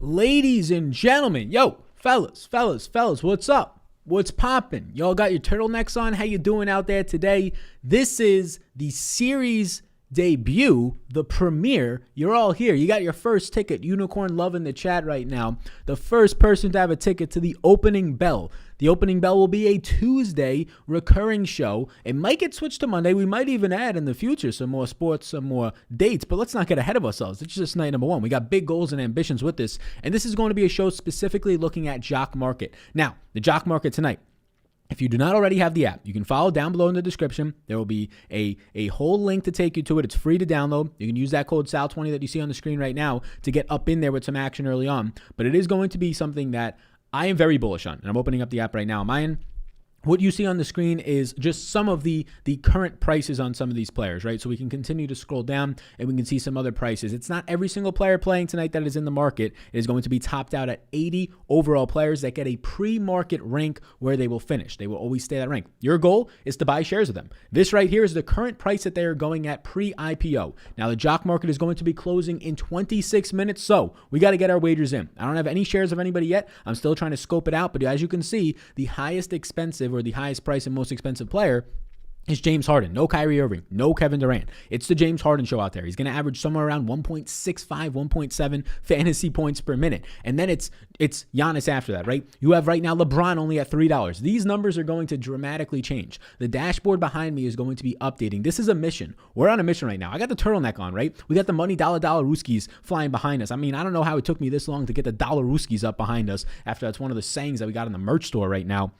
Ladies and gentlemen, yo, fellas, what's up? What's poppin'? Y'all got your turtlenecks on? How you doing out there today? This is the series debut, the premiere. You're all here. You got your first ticket. Unicorn Love in the chat right now. The first person to have a ticket to the opening bell. The opening bell will be a Tuesday recurring show. It might get switched to Monday. We might even add in the future some more sports, some more dates, but let's not get ahead of ourselves. It's just night number one. We got big goals and ambitions with this, and this is going to be a show specifically looking at Jock Market. Now, the Jock Market tonight. If you do not already have the app, you can follow down below in the description. There will be a whole link to take you to it. It's free to download. You can use that code SAL20 that you see on the screen right now to get up in there with some action early on. But it is going to be something that I am very bullish on, and I'm opening up the app right now. What you see on the screen is just some of the current prices on some of these players, right? So we can continue to scroll down and we can see some other prices. It's not every single player playing tonight that is in the market. It is going to be topped out at 80 overall players that get a pre-market rank where they will finish. They will always stay that rank. Your goal is to buy shares of them. This right here is the current price that they are going at pre-IPO. Now the Jock Market is going to be closing in 26 minutes, so we got to get our wagers in. I don't have any shares of anybody yet. I'm still trying to scope it out, but as you can see, the highest expensive or the highest price and most expensive player is James Harden. No Kyrie Irving, no Kevin Durant. It's the James Harden show out there. He's going to average somewhere around 1.65, 1.7 fantasy points per minute. And then it's Giannis after that, right? You have right now LeBron only at $3. These numbers are going to dramatically change. The dashboard behind me is going to be updating. This is a mission. We're on a mission right now. I got the turtleneck on, right? We got the money dollar Ruskies flying behind us. I mean, I don't know how it took me this long to get the dollar Ruskies up behind us after that's one of the sayings that we got in the merch store right now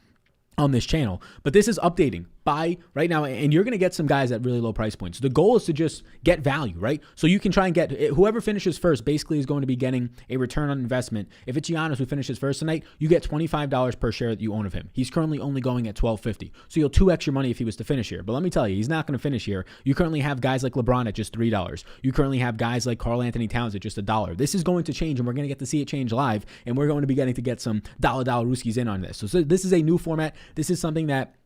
on this channel. But this is updating by right now, and you're going to get some guys at really low price points. The goal is to just get value, right? So you can try and get whoever finishes first basically is going to be getting a return on investment. If it's Giannis who finishes first tonight, you get $25 per share that you own of him. He's currently only going at $12.50. So you'll 2x your money if he was to finish here. But let me tell you, he's not going to finish here. You currently have guys like LeBron at just $3. You currently have guys like Karl Anthony Towns at just $1. This is going to change, and we're going to get to see it change live, and we're going to be getting to get some dollar Ruskies in on this. So this is a new format. This is something that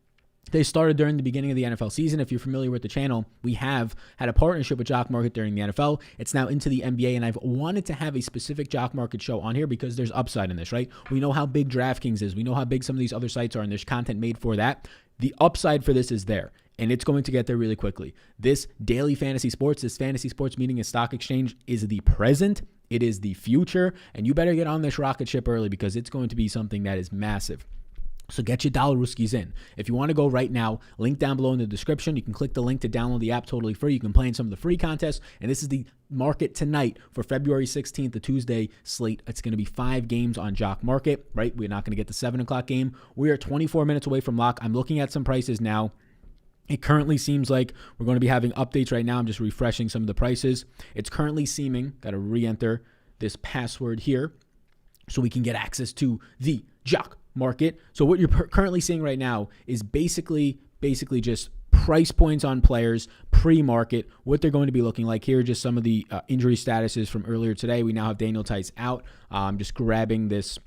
they started during the beginning of the NFL season. If you're familiar with the channel, we have had a partnership with Jock Market during the NFL. It's now into the NBA, and I've wanted to have a specific Jock Market show on here because there's upside in this, right? We know how big DraftKings is. We know how big some of these other sites are, and there's content made for that. The upside for this is there, and it's going to get there really quickly. This daily fantasy sports, this fantasy sports meeting a stock exchange is the present. It is the future, and you better get on this rocket ship early because it's going to be something that is massive. So get your dollar Ruskies in. If you want to go right now, link down below in the description. You can click the link to download the app totally free. You can play in some of the free contests. And this is the market tonight for February 16th, the Tuesday slate. It's going to be 5 games on Jock Market, right? We're not going to get the 7 o'clock game. We are 24 minutes away from lock. I'm looking at some prices now. It currently seems like we're going to be having updates right now. I'm just refreshing some of the prices. It's currently seeming, got to re-enter this password here so we can get access to the Jock Market. So what you're currently seeing right now is basically just price points on players pre-market, what they're going to be looking like. Here are just some of the injury statuses from earlier today. We now have Daniel Tice out. I'm just grabbing this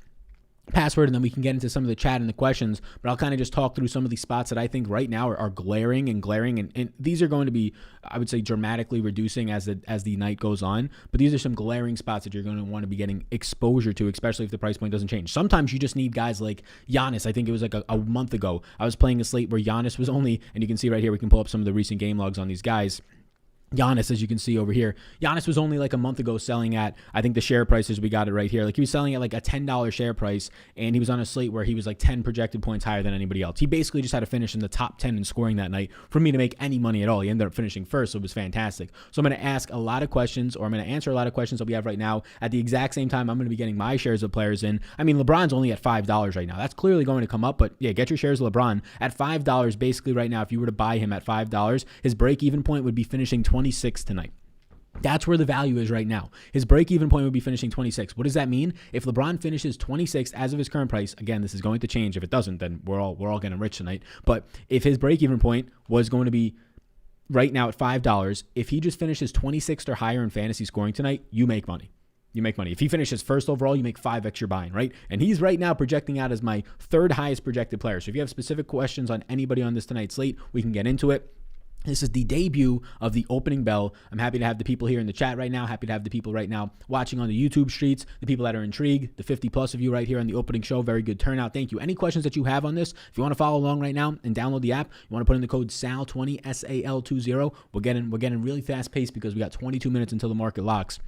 password, and then we can get into some of the chat and the questions, but I'll kind of just talk through some of these spots that I think right now are glaring, and these are going to be, I would say, dramatically reducing as the night goes on, but these are some glaring spots that you're going to want to be getting exposure to, especially if the price point doesn't change. Sometimes you just need guys like Giannis. I think it was like a month ago, I was playing a slate where Giannis was only, and you can see right here, we can pull up some of the recent game logs on these guys. Giannis, as you can see over here, Giannis was only like a month ago selling at, I think the share prices, we got it right here. Like he was selling at like a $10 share price, and he was on a slate where he was like 10 projected points higher than anybody else. He basically just had to finish in the top 10 in scoring that night for me to make any money at all. He ended up finishing first, so it was fantastic. So I'm going to ask a lot of questions, or I'm going to answer a lot of questions that we have right now. At the exact same time, I'm going to be getting my shares of players in. I mean, LeBron's only at $5 right now. That's clearly going to come up, but yeah, get your shares of LeBron at $5. Basically right now, if you were to buy him at $5, his break-even point would be finishing 26 tonight. That's where the value is right now. His break-even point would be finishing 26. What does that mean? If LeBron finishes 26 as of his current price, again, this is going to change. If it doesn't, then we're all getting rich tonight. But if his break-even point was going to be right now at $5, if he just finishes 26th or higher in fantasy scoring tonight, you make money. You make money. If he finishes first overall, you make 5x your buying, right? And he's right now projecting out as my 3rd highest projected player. So if you have specific questions on anybody on this tonight's slate, we can get into it. This is the debut of the opening bell. I'm happy to have the people here in the chat right now. Happy to have the people right now watching on the YouTube streets, the people that are intrigued, the 50 plus of you right here on the opening show. Very good turnout. Thank you. Any questions that you have on this, if you want to follow along right now and download the app, you want to put in the code SAL20, SAL20. We're getting really fast paced because we got 22 minutes until the market locks.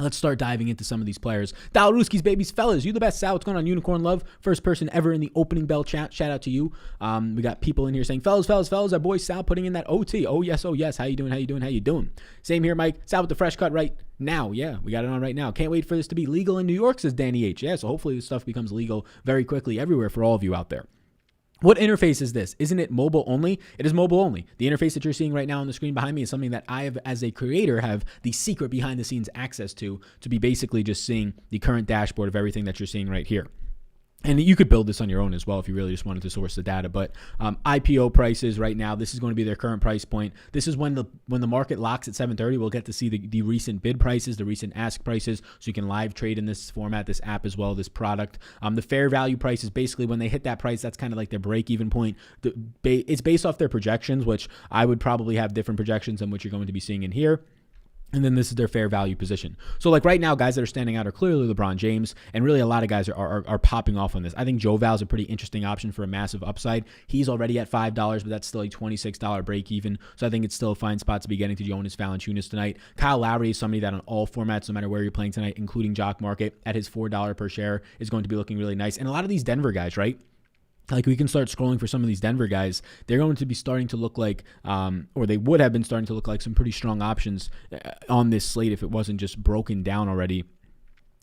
Let's start diving into some of these players. Daluski's babies, fellas, you the best. Sal, what's going on? Unicorn Love, first person ever in the opening bell chat. Shout out to you. We got people in here saying, fellas, our boy Sal putting in that OT. Oh, yes. How you doing? Same here, Mike. Sal with the fresh cut right now. Yeah, we got it on right now. Can't wait for this to be legal in New York, says Danny H. Yeah, so hopefully this stuff becomes legal very quickly everywhere for all of you out there. What interface is this? Isn't it mobile only? It is mobile only. The interface that you're seeing right now on the screen behind me is something that I have, as a creator, have the secret behind the scenes access to be basically just seeing the current dashboard of everything that you're seeing right here. And you could build this on your own as well if you really just wanted to source the data. But IPO prices right now, this is going to be their current price point. This is when the market locks at 7:30. We'll get to see the recent bid prices, the recent ask prices, so you can live trade in this format, this app as well, this product. The fair value price is basically when they hit that price, that's kind of like their break-even point. It's based off their projections, which I would probably have different projections than what you're going to be seeing in here. And then this is their fair value position. So like right now, guys that are standing out are clearly LeBron James, and really a lot of guys are popping off on this. I think Joval is a pretty interesting option for a massive upside. He's already at $5, but that's still a $26 break even. So I think it's still a fine spot to be getting to Jonas Valanciunas tonight. Kyle Lowry is somebody that on all formats, no matter where you're playing tonight, including Jock Market, at his $4 per share is going to be looking really nice. And a lot of these Denver guys, right? Like we can start scrolling for some of these Denver guys. They're going to be starting to look like, or they would have been starting to look like some pretty strong options on this slate if it wasn't just broken down already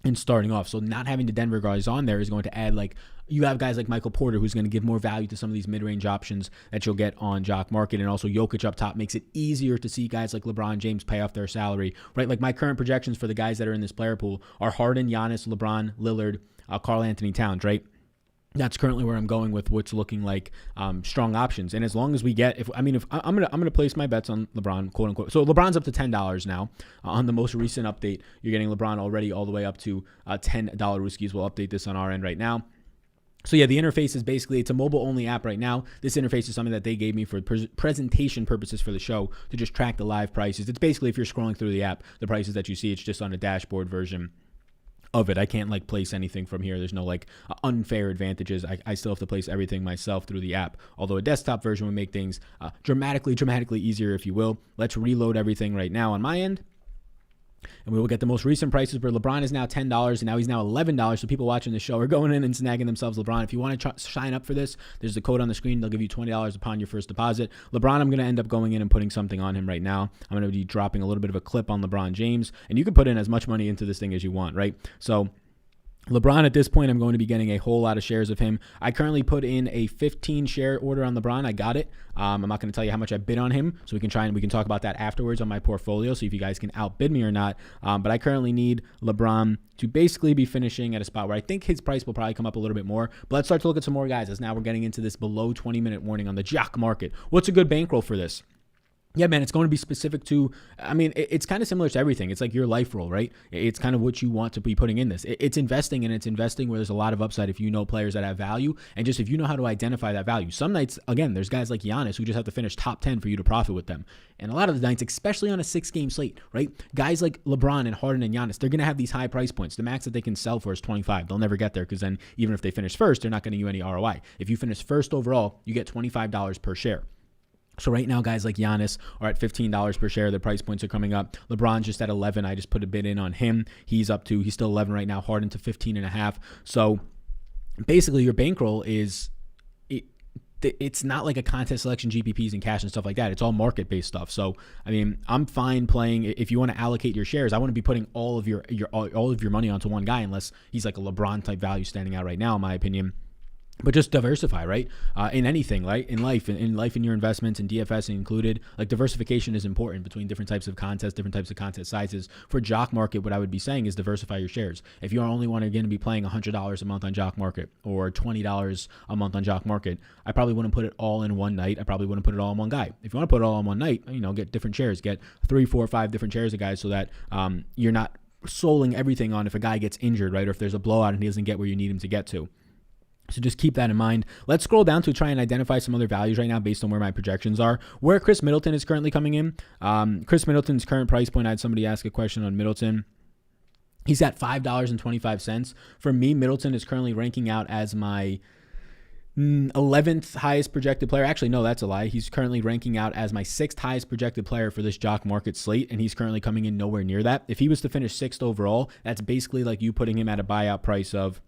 and starting off. So not having the Denver guys on there is going to add, like, you have guys like Michael Porter who's going to give more value to some of these mid-range options that you'll get on Jock Market. And also Jokic up top makes it easier to see guys like LeBron James pay off their salary, right? Like my current projections for the guys that are in this player pool are Harden, Giannis, LeBron, Lillard, Karl Anthony Towns, right? That's currently where I'm going with what's looking like strong options. And as long as we get, if I'm gonna place my bets on LeBron, quote unquote. So LeBron's up to $10 now. On the most recent update, you're getting LeBron already all the way up to $10 Ruskies. We'll update this on our end right now. So yeah, the interface is basically, it's a mobile-only app right now. This interface is something that they gave me for presentation purposes for the show to just track the live prices. It's basically, if you're scrolling through the app, the prices that you see, it's just on a dashboard version of it. I can't like place anything from here. There's no like unfair advantages. I still have to place everything myself through the app, although a desktop version would make things dramatically easier, if you will. Let's reload everything right now on my end. And we will get the most recent prices where LeBron is now $10 and now he's now $11. So people watching the show are going in and snagging themselves LeBron. If you want to sign up for this, there's the code on the screen. They'll give you $20 upon your first deposit. LeBron, I'm going to end up going in and putting something on him right now. I'm going to be dropping a little bit of a clip on LeBron James, and you can put in as much money into this thing as you want, right? So LeBron, at this point, I'm going to be getting a whole lot of shares of him. I currently put in a 15 share order on LeBron. I got it. I'm not going to tell you how much I bid on him, so we can talk about that afterwards on my portfolio, see if you guys can outbid me or not. But I currently need LeBron to basically be finishing at a spot where I think his price will probably come up a little bit more. But let's start to look at some more guys, as now we're getting into this below 20-minute warning on the Jock Market. What's a good bankroll for this? Yeah, man, it's going to be specific to, it's kind of similar to everything. It's like your life role, right? It's kind of what you want to be putting in this. It's investing, and it's investing where there's a lot of upside if you know players that have value, and just if you know how to identify that value. Some nights, again, there's guys like Giannis who just have to finish top 10 for you to profit with them. And a lot of the nights, especially on a 6-game slate, right? Guys like LeBron and Harden and Giannis, they're going to have these high price points. The max that they can sell for is 25. They'll never get there because then even if they finish first, they're not getting you any ROI. If you finish first overall, you get $25 per share. So right now, guys like Giannis are at $15 per share. The price points are coming up. LeBron's just at 11. I just put a bid in on him. He's still 11 right now. Harden to 15.5. So basically, your bankroll is, it's not like a contest selection, GPPs and cash and stuff like that. It's all market-based stuff. So I'm fine playing. If you want to allocate your shares, I want to be putting all of your money onto one guy, unless he's like a LeBron type value standing out right now, in my opinion. But just diversify, right? In anything, right? In life, in your investments, and DFS included, like diversification is important between different types of contests, different types of contest sizes. For Jock Market, what I would be saying is diversify your shares. If you are only going to be playing $100 a month on Jock Market or $20 a month on Jock Market, I probably wouldn't put it all in one night. I probably wouldn't put it all in one guy. If you want to put it all in one night, get different shares, get 3, 4, 5 different shares of guys, so that you're not soling everything on if a guy gets injured, right? Or if there's a blowout and he doesn't get where you need him to get to. So just keep that in mind. Let's scroll down to try and identify some other values right now based on where my projections are. Where Chris Middleton is currently coming in. Chris Middleton's current price point, I had somebody ask a question on Middleton. He's at $5.25. For me, Middleton is currently ranking out as my 11th highest projected player. Actually, no, that's a lie. He's currently ranking out as my 6th highest projected player for this jock market slate, and he's currently coming in nowhere near that. If he was to finish 6th overall, that's basically like you putting him at a buyout price of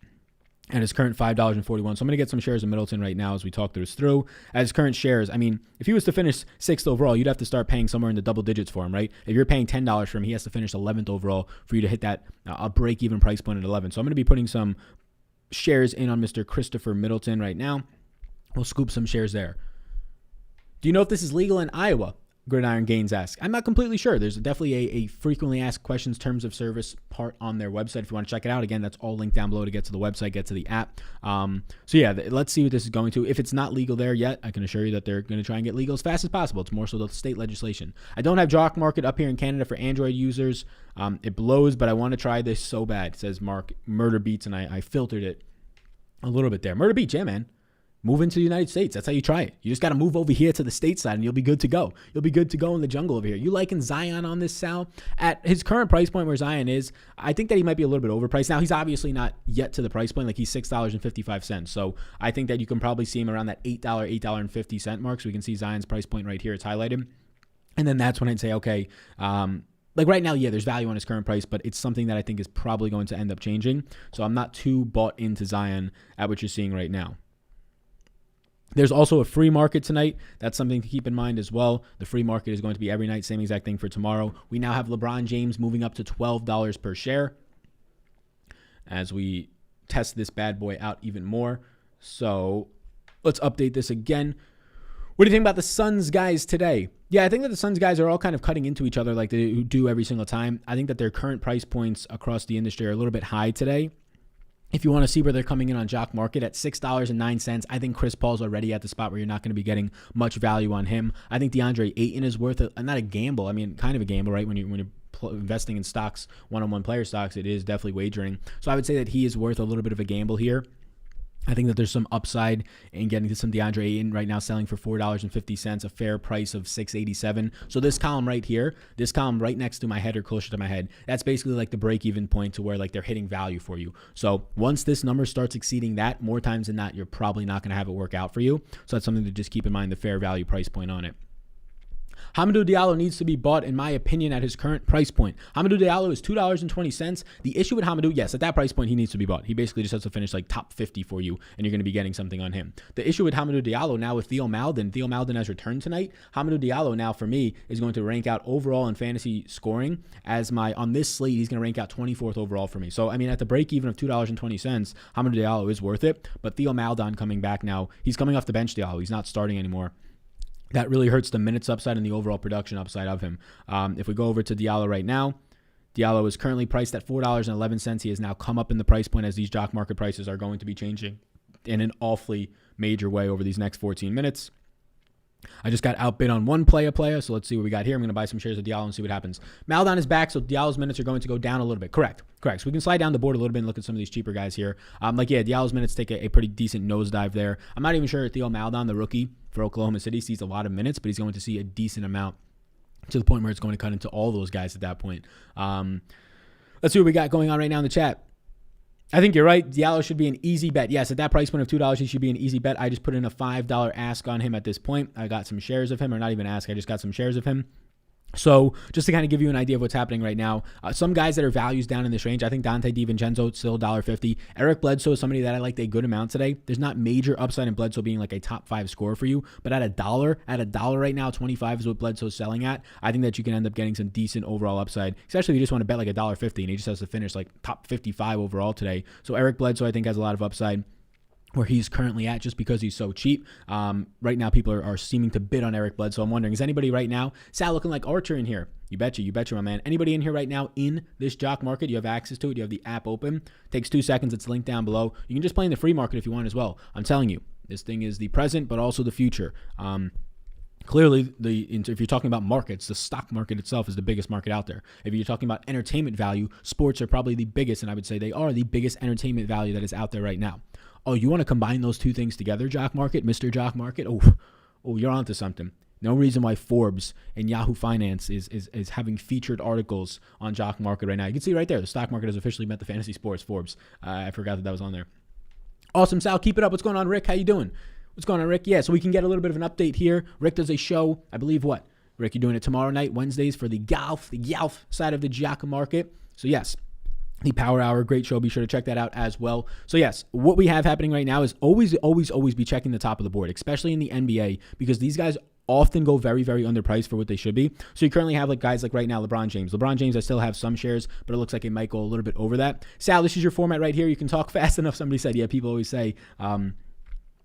and his current $5.41. So I'm going to get some shares of Middleton right now as we talk this through. At his current shares, I mean, if he was to finish 6th overall, you'd have to start paying somewhere in the double digits for him, right? If you're paying $10 for him, he has to finish 11th overall for you to hit that a break-even price point at 11. So I'm going to be putting some shares in on Mr. Christopher Middleton right now. We'll scoop some shares there. Do you know if this is legal in Iowa? Gridiron Gaines asks. I'm not completely sure. There's definitely a frequently asked questions terms of service part on their website. If you want to check it out, again, that's all linked down below to get to the website, get to the app. So yeah, let's see what this is going to. If it's not legal there yet, I can assure you that they're going to try and get legal as fast as possible. It's more so the state legislation. I don't have Jock Market up here in Canada for Android users. It blows, but I want to try this so bad. It says Mark Murder Beats, and I filtered it a little bit there. Murder Beats, yeah, man. Move into the United States. That's how you try it. You just got to move over here to the stateside and you'll be good to go. You'll be good to go in the jungle over here. You liking Zion on this, Sal? At his current price point where Zion is, I think that he might be a little bit overpriced. Now, he's obviously not yet to the price point. Like, he's $6.55. So I think that you can probably see him around that $8.50 mark. So we can see Zion's price point right here. It's highlighted. And then that's when I'd say, okay, like right now, yeah, there's value on his current price, but it's something that I think is probably going to end up changing. So I'm not too bought into Zion at what you're seeing right now. There's also a free market tonight. That's something to keep in mind as well. The free market is going to be every night, same exact thing for tomorrow. We now have LeBron James moving up to $12 per share as we test this bad boy out even more. So let's update this again. What do you think about the Suns guys today? Yeah, I think that the Suns guys are all kind of cutting into each other like they do every single time. I think that their current price points across the industry are a little bit high today. If you want to see where they're coming in on Jock Market at $6.09, I think Chris Paul's already at the spot where you're not going to be getting much value on him. I think DeAndre Ayton is worth not a gamble. I mean, kind of a gamble, right? When you're investing in stocks, one-on-one player stocks, it is definitely wagering. So I would say that he is worth a little bit of a gamble here. I think that there's some upside in getting to some DeAndre Ayton right now, selling for $4.50, a fair price of $6.87. So this column right here, this column right next to my head or closer to my head, that's basically like the break-even point to where like they're hitting value for you. So once this number starts exceeding that, more times than not, you're probably not going to have it work out for you. So that's something to just keep in mind, the fair value price point on it. Hamidou Diallo needs to be bought, in my opinion, at his current price point. Hamidou Diallo is $2.20. The issue with Hamidou, yes, at that price point, he needs to be bought. He basically just has to finish like top 50 for you, and you're going to be getting something on him. The issue with Hamidou Diallo now with Theo Maledon has returned tonight. Hamidou Diallo now, for me, is going to rank out overall in fantasy scoring as on this slate, he's going to rank out 24th overall for me. So, I mean, at the break even of $2.20, Hamidou Diallo is worth it, but Theo Maledon coming back now, he's coming off the bench, Diallo. He's not starting anymore. That really hurts the minutes upside and the overall production upside of him. If we go over to Diallo right now, Diallo is currently priced at $4.11. He has now come up in the price point as these jock market prices are going to be changing in an awfully major way over these next 14 minutes. I just got outbid on one player, so let's see what we got here. I'm going to buy some shares of Diallo and see what happens. Maledon is back, so Diallo's minutes are going to go down a little bit. Correct. So we can slide down the board a little bit and look at some of these cheaper guys here. Diallo's minutes take a pretty decent nosedive there. I'm not even sure Theo Maledon, the rookie for Oklahoma City, sees a lot of minutes, but he's going to see a decent amount to the point where it's going to cut into all those guys at that point. Let's see what we got going on right now in the chat. I think you're right. Diallo should be an easy bet. Yes, at that price point of $2, he should be an easy bet. I just put in a $5 ask on him at this point. I got some shares of him, or not even ask. I just got some shares of him. So just to kind of give you an idea of what's happening right now, some guys that are values down in this range, I think Dante DiVincenzo still $1.50. Eric Bledsoe is somebody that I liked a good amount today. There's not major upside in Bledsoe being like a top 5 scorer for you, but at a dollar right now, 25 is what Bledsoe's selling at. I think that you can end up getting some decent overall upside, especially if you just want to bet like $1.50 and he just has to finish like top 55 overall today. So Eric Bledsoe, I think, has a lot of upside where he's currently at just because he's so cheap. Right now, people are seeming to bid on Eric Bledsoe. I'm wondering, is anybody right now, Sal looking like Archer in here? You betcha, my man. Anybody in here right now in this jock market? You have access to it. You have the app open. Takes 2 seconds. It's linked down below. You can just play in the free market if you want as well. I'm telling you, this thing is the present, but also the future. Clearly, if you're talking about markets, the stock market itself is the biggest market out there. If you're talking about entertainment value, sports are probably the biggest, and I would say they are the biggest entertainment value that is out there right now. Oh, you want to combine those two things together, Jock Market, Mr. Jock Market? Oh, you're onto something. No reason why Forbes and Yahoo Finance is having featured articles on Jock Market right now. You can see right there, the stock market has officially met the fantasy sports Forbes. I forgot that was on there. Awesome, Sal. Keep it up. What's going on, Rick? How you doing? What's going on, Rick? Yeah, so we can get a little bit of an update here. Rick does a show, I believe what? Rick, you're doing it tomorrow night, Wednesdays for the golf side of the Jock Market. So yes, the Power Hour, great show. Be sure to check that out as well. So yes, what we have happening right now is always be checking the top of the board, especially in the NBA, because these guys often go very, very underpriced for what they should be. So you currently have like guys like right now, LeBron James. LeBron James, I still have some shares, but it looks like it might go a little bit over that. Sal, this is your format right here. You can talk fast enough. Somebody said, yeah, people always say,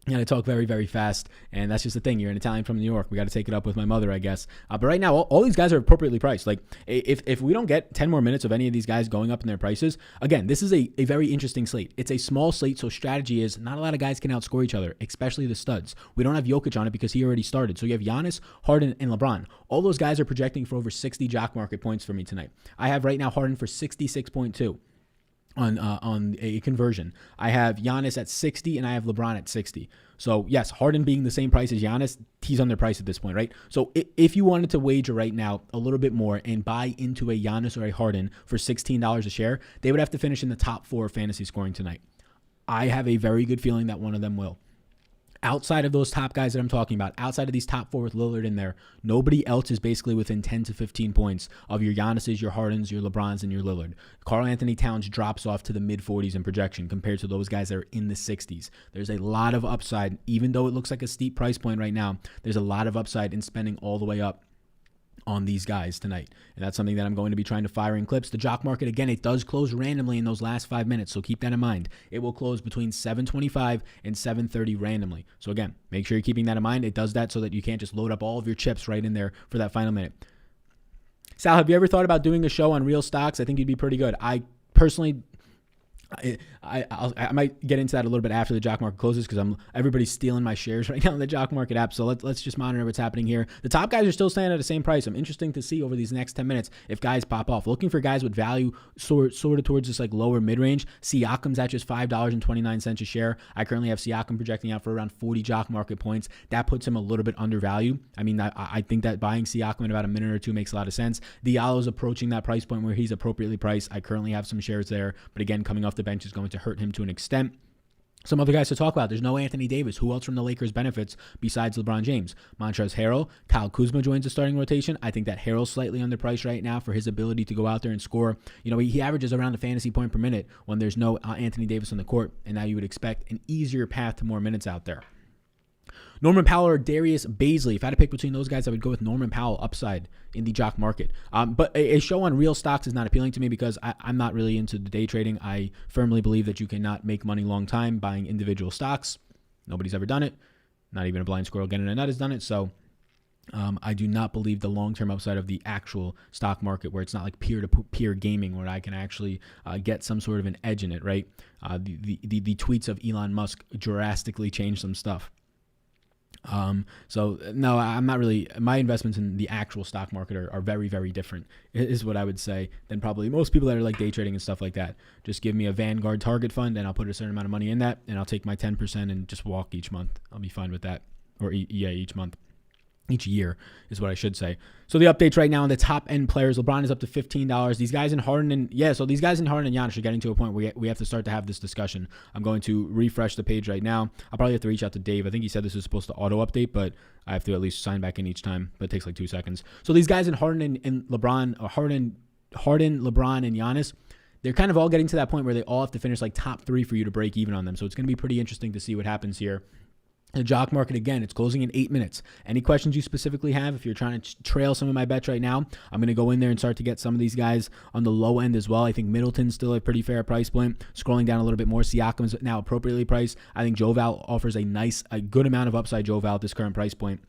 you gotta talk very, very fast, and that's just the thing. You're an Italian from New York. We got to take it up with my mother, I guess. But right now, all these guys are appropriately priced. Like, if we don't get 10 more minutes of any of these guys going up in their prices, again, this is a very interesting slate. It's a small slate, so strategy is not a lot of guys can outscore each other, especially the studs. We don't have Jokic on it because he already started. So you have Giannis, Harden, and LeBron. All those guys are projecting for over 60 Jock Market points for me tonight. I have right now Harden for 66.2. On a conversion. I have Giannis at 60 and I have LeBron at 60. So yes, Harden being the same price as Giannis, he's underpriced at this point, right? So if you wanted to wager right now a little bit more and buy into a Giannis or a Harden for $16 a share, they would have to finish in the top 4 of fantasy scoring tonight. I have a very good feeling that one of them will. Outside of those top guys that I'm talking about, outside of these top 4 with Lillard in there, nobody else is basically within 10 to 15 points of your Giannis's, your Hardens, your LeBrons, and your Lillard. Karl Anthony Towns drops off to the mid-40s in projection compared to those guys that are in the 60s. There's a lot of upside. Even though it looks like a steep price point right now, there's a lot of upside in spending all the way up on these guys tonight. And that's something that I'm going to be trying to fire in clips. The Jock Market, again, it does close randomly in those last 5 minutes, so keep that in mind. It will close between 7:25 and 7:30 randomly. So again, make sure you're keeping that in mind. It does that so that you can't just load up all of your chips right in there for that final minute. Sal, have you ever thought about doing a show on real stocks? I think you'd be pretty good. I personally... I might get into that a little bit after the Jock Market closes because everybody's stealing my shares right now in the Jock Market app. So let's just monitor what's happening here. The top guys are still staying at the same price. I'm interested to see over these next 10 minutes if guys pop off. Looking for guys with value sort of towards this like lower mid-range. Siakam's at just $5.29 a share. I currently have Siakam projecting out for around 40 Jock Market points. That puts him a little bit undervalued. I mean, I think that buying Siakam in about a minute or two makes a lot of sense. Diallo's approaching that price point where he's appropriately priced. I currently have some shares there, but again, coming off the bench is going to hurt him to an extent. Some other guys to talk about. There's no Anthony Davis. Who else from the Lakers benefits besides LeBron James? Montrezl Harrell. Kyle Kuzma joins the starting rotation. I think that Harrell's slightly underpriced right now for his ability to go out there and score. You know, he averages around a fantasy point per minute when there's no Anthony Davis on the court, and now you would expect an easier path to more minutes out there. Norman Powell or Darius Baisley. If I had to pick between those guys, I would go with Norman Powell upside in the Jock Market. But a show on real stocks is not appealing to me because I'm not really into the day trading. I firmly believe that you cannot make money long time buying individual stocks. Nobody's ever done it. Not even a blind squirrel getting a nut has done it. So I do not believe the long-term upside of the actual stock market where it's not like peer-to-peer gaming where I can actually get some sort of an edge in it, right? The tweets of Elon Musk drastically changed some stuff. So no, I'm not really, my investments in the actual stock market are very, very different is what I would say than probably most people that are like day trading and stuff like that. Just give me a Vanguard target fund and I'll put a certain amount of money in that and I'll take my 10% and just walk each month. I'll be fine with that. Or each month. Each year is what I should say. So the updates right now on the top end players, LeBron is up to $15. These guys in Harden and Giannis are getting to a point where we have to start to have this discussion. I'm going to refresh the page right now. I'll probably have to reach out to Dave. I think he said this was supposed to auto update, but I have to at least sign back in each time. But it takes like 2 seconds. So these guys in Harden and LeBron, or Harden, LeBron, and Giannis, they're kind of all getting to that point where they all have to finish like top 3 for you to break even on them. So it's going to be pretty interesting to see what happens here. The Jock Market, again, it's closing in 8 minutes. Any questions you specifically have, if you're trying to trail some of my bets right now, I'm going to go in there and start to get some of these guys on the low end as well. I think Middleton's still a pretty fair price point. Scrolling down a little bit more, Siakam's now appropriately priced. I think Joval offers a good amount of upside, Joval, at this current price point.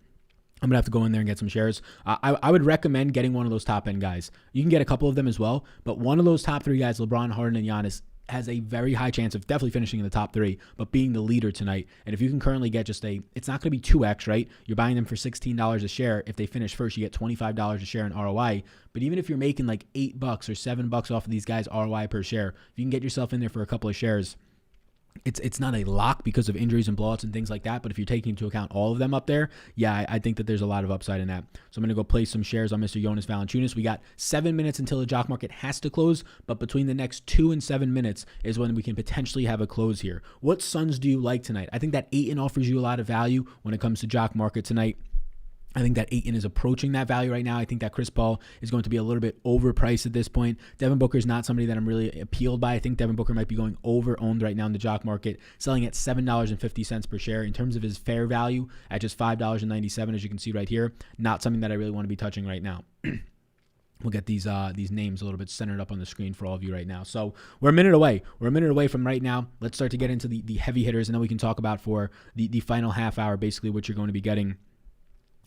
I'm going to have to go in there and get some shares. I would recommend getting one of those top-end guys. You can get a couple of them as well, but one of those top 3 guys, LeBron, Harden, and Giannis, has a very high chance of definitely finishing in the top 3, but being the leader tonight. And if you can currently get it's not going to be 2x, right? You're buying them for $16 a share. If they finish first, you get $25 a share in ROI. But even if you're making like $8 or $7 off of these guys' ROI per share, if you can get yourself in there for a couple of shares, It's not a lock because of injuries and blowouts and things like that. But if you're taking into account all of them up there, yeah, I think that there's a lot of upside in that. So I'm going to go place some shares on Mr. Jonas Valanciunas. We got 7 minutes until the jock market has to close, but between the next 2 and 7 minutes is when we can potentially have a close here. What Suns do you like tonight? I think that Ayton offers you a lot of value when it comes to jock market tonight. I think that Ayton is approaching that value right now. I think that Chris Paul is going to be a little bit overpriced at this point. Devin Booker is not somebody that I'm really appealed by. I think Devin Booker might be going over-owned right now in the jock market, selling at $7.50 per share. In terms of his fair value, at just $5.97, as you can see right here, not something that I really want to be touching right now. We'll get these names a little bit centered up on the screen for all of you right now. So we're a minute away. We're a minute away from right now. Let's start to get into the heavy hitters, and then we can talk about for the final half hour, basically what you're going to be getting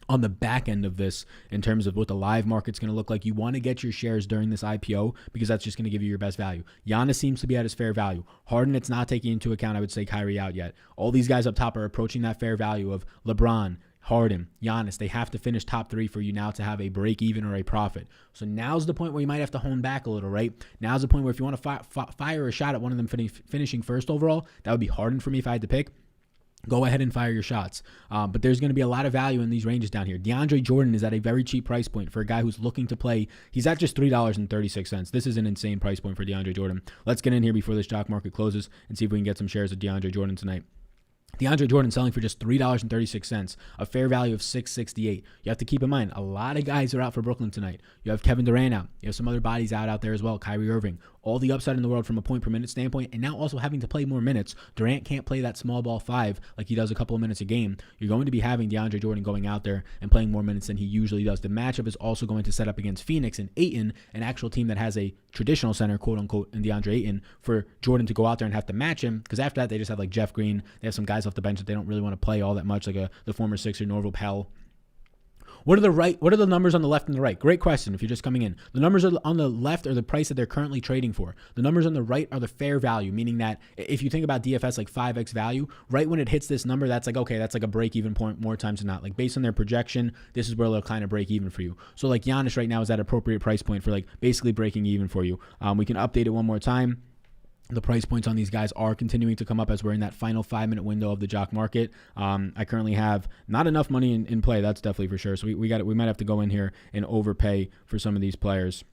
on the back end of this in terms of what the live market's going to look like. You want to get your shares during this IPO because that's just going to give you your best value. Giannis seems to be at his fair value. Harden, it's not taking into account, I would say, Kyrie out yet. All these guys up top are approaching that fair value of LeBron, Harden, Giannis. They have to finish top 3 for you now to have a break even or a profit. So now's the point where you might have to hone back a little, right? Now's the point where if you want to fire a shot at one of them finishing first overall, that would be Harden for me if I had to pick. Go ahead and fire your shots. But there's going to be a lot of value in these ranges down here. DeAndre Jordan is at a very cheap price point for a guy who's looking to play. He's at just $3.36. This is an insane price point for DeAndre Jordan. Let's get in here before this stock market closes and see if we can get some shares of DeAndre Jordan tonight. DeAndre Jordan selling for just $3.36, a fair value of $6.68. You have to keep in mind, a lot of guys are out for Brooklyn tonight. You have Kevin Durant out. You have some other bodies out there as well. Kyrie Irving. All the upside in the world from a point per minute standpoint, and now also having to play more minutes. Durant can't play that small ball 5 like he does a couple of minutes a game. You're going to be having DeAndre Jordan going out there and playing more minutes than he usually does. The matchup is also going to set up against Phoenix and Ayton, an actual team that has a traditional center, quote unquote, in DeAndre Ayton, for Jordan to go out there and have to match him, because after that they just have like Jeff Green. They have some guys off the bench that they don't really want to play all that much, like the former Sixer Norval Powell. What are the numbers on the left and the right? Great question if you're just coming in. The numbers on the left are the price that they're currently trading for. The numbers on the right are the fair value, meaning that if you think about DFS like 5x value, right when it hits this number, that's like, okay, that's like a break-even point more times than not. Like based on their projection, this is where they'll kind of break even for you. So like Giannis right now is at appropriate price point for like basically breaking even for you. We can update it one more time. The price points on these guys are continuing to come up as we're in that final 5-minute window of the jock market. I currently have not enough money in play. That's definitely for sure. So we might have to go in here and overpay for some of these players.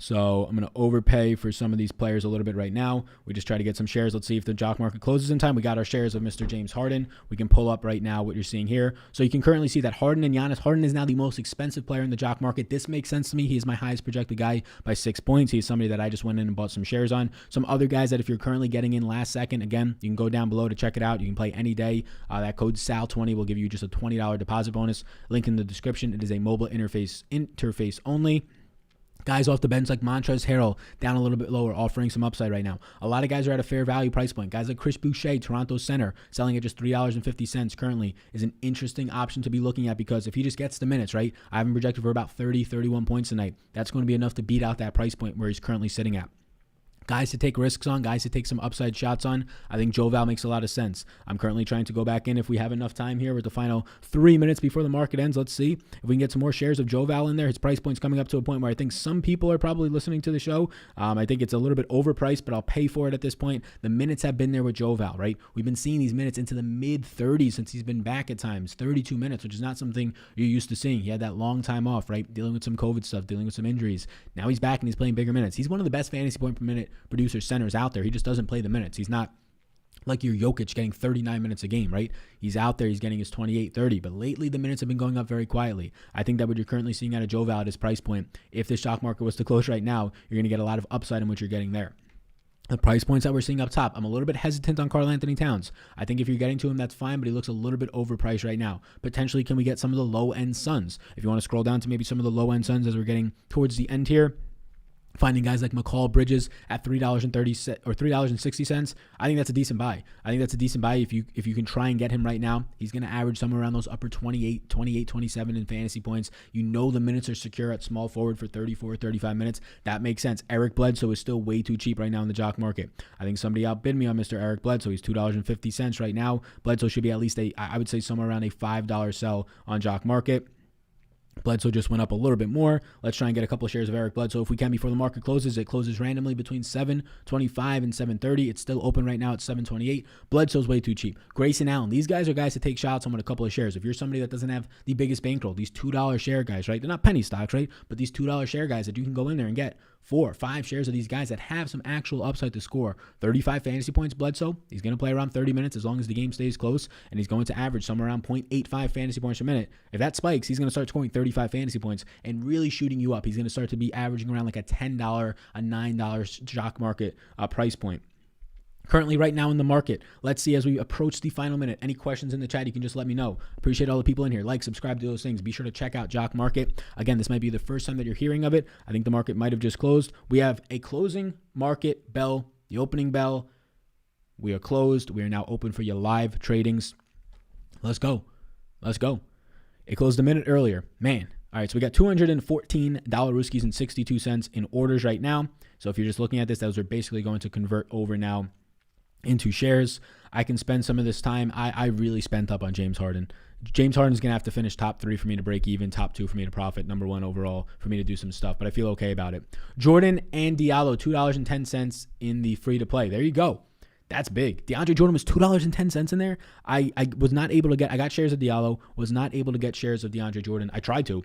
So I'm going to overpay for some of these players a little bit right now. We just try to get some shares. Let's see if the jock market closes in time. We got our shares of Mr. James Harden. We can pull up right now what you're seeing here. So you can currently see that Harden and Giannis. Harden is now the most expensive player in the jock market. This makes sense to me. He is my highest projected guy by 6 points. He's somebody that I just went in and bought some shares on. Some other guys that if you're currently getting in last second, again, you can go down below to check it out. You can play any day. That code SAL20 will give you just a $20 deposit bonus. Link in the description. It is a mobile interface only. Guys off the bench like Montrezl Harrell down a little bit lower, offering some upside right now. A lot of guys are at a fair value price point. Guys like Chris Boucher, Toronto center, selling at just $3.50 currently is an interesting option to be looking at, because if he just gets the minutes, right, I have him projected for about 30, 31 points tonight. That's going to be enough to beat out that price point where he's currently sitting at. Guys to take risks on, guys to take some upside shots on. I think Joval makes a lot of sense. I'm currently trying to go back in if we have enough time here with the final 3 minutes before the market ends. Let's see if we can get some more shares of Joval in there. His price point's coming up to a point where I think some people are probably listening to the show. I think it's a little bit overpriced, but I'll pay for it at this point. The minutes have been there with Joval, right? We've been seeing these minutes into the mid-30s since he's been back at times. 32 minutes, which is not something you're used to seeing. He had that long time off, right? Dealing with some COVID stuff, dealing with some injuries. Now he's back and he's playing bigger minutes. He's one of the best fantasy point per minute producer centers out there. He just doesn't play the minutes. He's not like your Jokic getting 39 minutes a game, right? He's out there, he's getting his 28, 30, but lately the minutes have been going up very quietly. I think that what you're currently seeing out of Joval at his price point, if the stock market was to close right now, you're going to get a lot of upside in what you're getting there. The price points that we're seeing up top, I'm a little bit hesitant on Karl Anthony Towns. I think if you're getting to him, that's fine, but he looks a little bit overpriced right now. Potentially, can we get some of the low-end Suns? If you want to scroll down to maybe some of the low-end Suns as we're getting towards the end here, finding guys like McCall Bridges at $3.30 or $3.60, I think that's a decent buy. I think that's a decent buy if you can try and get him right now. He's going to average somewhere around those upper 28, 27 in fantasy points. You know the minutes are secure at small forward for 34, 35 minutes. That makes sense. Eric Bledsoe is still way too cheap right now in the jock market. I think somebody outbid me on Mr. Eric Bledsoe. He's $2.50 right now. Bledsoe should be at least I would say somewhere around a $5 sell on jock market. Bledsoe just went up a little bit more. Let's try and get a couple of shares of Eric Bledsoe if we can before the market closes. It closes randomly between 7:25 and 7:30. It's still open right now at 7:28. Bledsoe's way too cheap. Grayson Allen. These guys are guys to take shots on with a couple of shares. If you're somebody that doesn't have the biggest bankroll, these $2 share guys, right? They're not penny stocks, right? But these $2 share guys that you can go in there and get 4 or 5 shares of these guys that have some actual upside to score 35 fantasy points. Bledsoe, he's going to play around 30 minutes as long as the game stays close, and he's going to average somewhere around 0.85 fantasy points a minute. If that spikes, he's going to start scoring 35 fantasy points and really shooting you up. He's going to start to be averaging around like a $10, a $9 jock market price point. Currently, right now in the market, let's see as we approach the final minute. Any questions in the chat, you can just let me know. Appreciate all the people in here. Like, subscribe to those things. Be sure to check out Jock Market. Again, this might be the first time that you're hearing of it. I think the market might have just closed. We have a closing market bell, the opening bell. We are closed. We are now open for your live tradings. Let's go. Let's go. It closed a minute earlier. Man. All right, so we got $214 Rooskies and 62 cents in orders right now. So if you're just looking at this, those are basically going to convert over now into shares. I can spend some of this time. I really spent up on James Harden. James Harden's going to have to finish top 3 for me to break even, top 2 for me to profit, number 1 overall for me to do some stuff, but I feel okay about it. Jordan and Diallo, $2.10 in the free to play. There you go. That's big. DeAndre Jordan was $2.10 in there. I was not able to get, I got shares of Diallo, was not able to get shares of DeAndre Jordan. I tried to,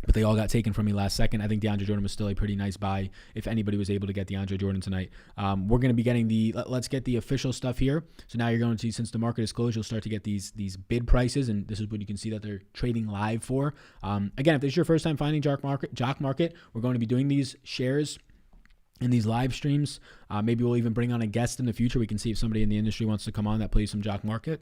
but they all got taken from me last second. I think DeAndre Jordan was still a pretty nice buy if anybody was able to get DeAndre Jordan tonight. We're going to be getting let's get the official stuff here. So now you're going to see, since the market is closed, you'll start to get these bid prices, and this is what you can see that they're trading live for. Again, if this is your first time finding Jock Market, we're going to be doing these shares in these live streams. Maybe we'll even bring on a guest in the future. We can see if somebody in the industry wants to come on that plays some Jock Market.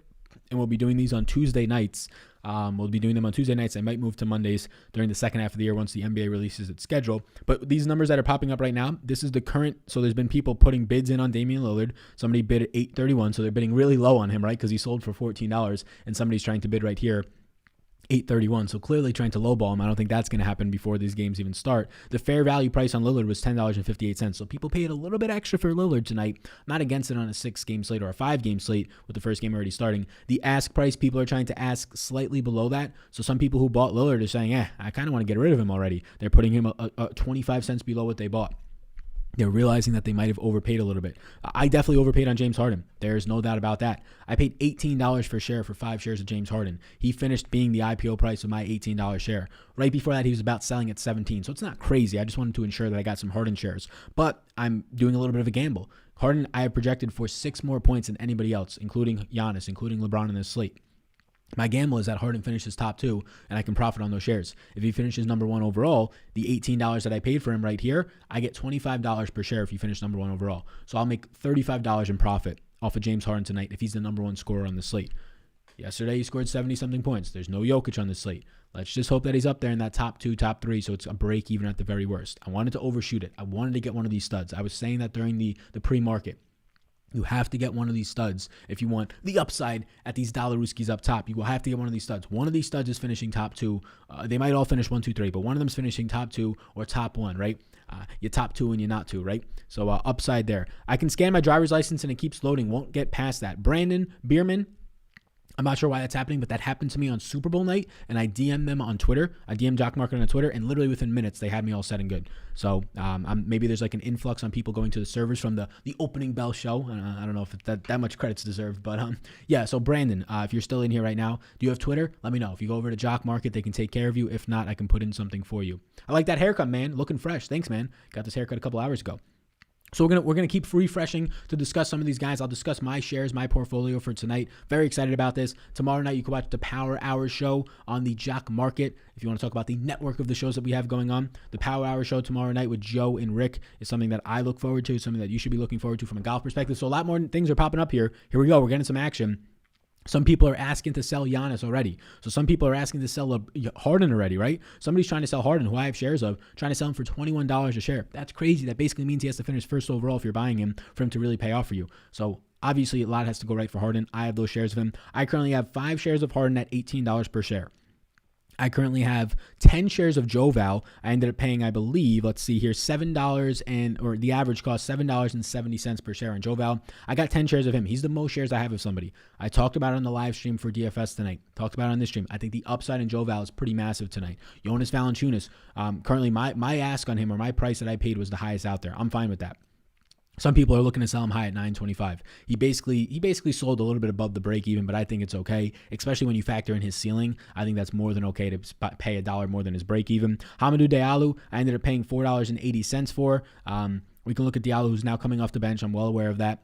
And we'll be doing these on Tuesday nights. We'll be doing them on Tuesday nights. I might move to Mondays during the second half of the year once the NBA releases its schedule. But these numbers that are popping up right now, this is the current. So there's been people putting bids in on Damian Lillard. Somebody bid at $8.31, so they're bidding really low on him, right? Because he sold for $14, and somebody's trying to bid right here $8.31, so clearly trying to lowball him. I don't think that's going to happen before these games even start. The fair value price on Lillard was $10.58, so people paid a little bit extra for Lillard tonight. Not against it on a 6-game slate or a 5-game slate with the first game already starting. The ask price, people are trying to ask slightly below that, so some people who bought Lillard are saying, I kind of want to get rid of him already. They're putting him 25 cents below what they bought. They're realizing that they might have overpaid a little bit. I definitely overpaid on James Harden. There's no doubt about that. I paid $18 per share for 5 shares of James Harden. He finished being the IPO price of my $18 share. Right before that, he was about selling at $17. So it's not crazy. I just wanted to ensure that I got some Harden shares. But I'm doing a little bit of a gamble. Harden, I have projected for 6 more points than anybody else, including Giannis, including LeBron in this slate. My gamble is that Harden finishes top 2 and I can profit on those shares. If he finishes number 1 overall, the $18 that I paid for him right here, I get $25 per share if he finishes number 1 overall. So I'll make $35 in profit off of James Harden tonight if he's the number 1 scorer on the slate. Yesterday, he scored 70-something points. There's no Jokic on the slate. Let's just hope that he's up there in that top 2, top 3, so it's a break even at the very worst. I wanted to overshoot it. I wanted to get one of these studs. I was saying that during the pre-market. You have to get one of these studs if you want the upside at these Dollarooskies up top. You will have to get one of these studs. One of these studs is finishing top 2. They might all finish 1, 2, 3, but one of them is finishing top 2 or top 1, right? You're top 2 and you're not 2, right? So upside there. I can scan my driver's license and it keeps loading. Won't get past that. Brandon Bierman. I'm not sure why that's happening, but that happened to me on Super Bowl night, and I DM'd them on Twitter. I DM'd Jock Market on Twitter, and literally within minutes, they had me all set and good. So maybe there's like an influx on people going to the servers from the opening bell show. I don't know if that much credit's deserved, but yeah. So Brandon, if you're still in here right now, do you have Twitter? Let me know. If you go over to Jock Market, they can take care of you. If not, I can put in something for you. I like that haircut, man. Looking fresh. Thanks, man. Got this haircut a couple hours ago. So we're gonna keep refreshing to discuss some of these guys. I'll discuss my shares, my portfolio for tonight. Very excited about this. Tomorrow night you can watch the Power Hour show on the Jock Market. If you want to talk about the network of the shows that we have going on, the Power Hour show tomorrow night with Joe and Rick is something that I look forward to, something that you should be looking forward to from a golf perspective. So a lot more things are popping up here. Here we go. We're getting some action. Some people are asking to sell Giannis already. So some people are asking to sell Harden already, right? Somebody's trying to sell Harden, who I have shares of, trying to sell him for $21 a share. That's crazy. That basically means he has to finish first overall if you're buying him for him to really pay off for you. So obviously a lot has to go right for Harden. I have those shares of him. I currently have 5 shares of Harden at $18 per share. I currently have 10 shares of Joval. I ended up paying, I believe, let's see here, or the average cost $7.70 per share on Joval. I got 10 shares of him. He's the most shares I have of somebody. I talked about it on the live stream for DFS tonight. Talked about it on this stream. I think the upside in Joval is pretty massive tonight. Jonas Valanciunas, currently my ask on him, or my price that I paid, was the highest out there. I'm fine with that. Some people are looking to sell him high at $9.25. He basically sold a little bit above the break even, but I think it's okay, especially when you factor in his ceiling. I think that's more than okay to pay $1 more than his break even. Hamidou Diallo, I ended up paying $4.80 for. We can look at Diallo, who's now coming off the bench. I'm well aware of that.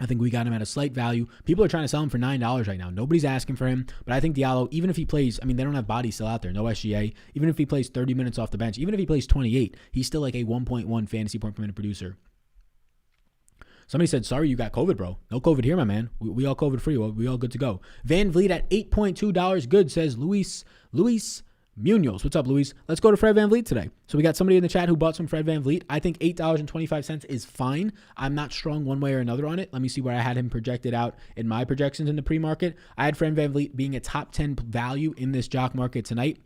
I think we got him at a slight value. People are trying to sell him for $9 right now. Nobody's asking for him, but I think Diallo, even if he plays, I mean, they don't have bodies still out there, no SGA. Even if he plays 30 minutes off the bench, even if he plays 28, he's still like a 1.1 fantasy point per minute producer. Somebody said, sorry, you got COVID, bro. No COVID here, my man. We all COVID free. We all good to go. Van Vleet at $8.2. Good, says Luis Munoz. What's up, Luis? Let's go to Fred Van Vleet today. So we got somebody in the chat who bought some Fred Van Vleet. I think $8.25 is fine. I'm not strong one way or another on it. Let me see where I had him projected out in my projections in the pre-market. I had Fred Van Vleet being a top 10 value in this jock market tonight.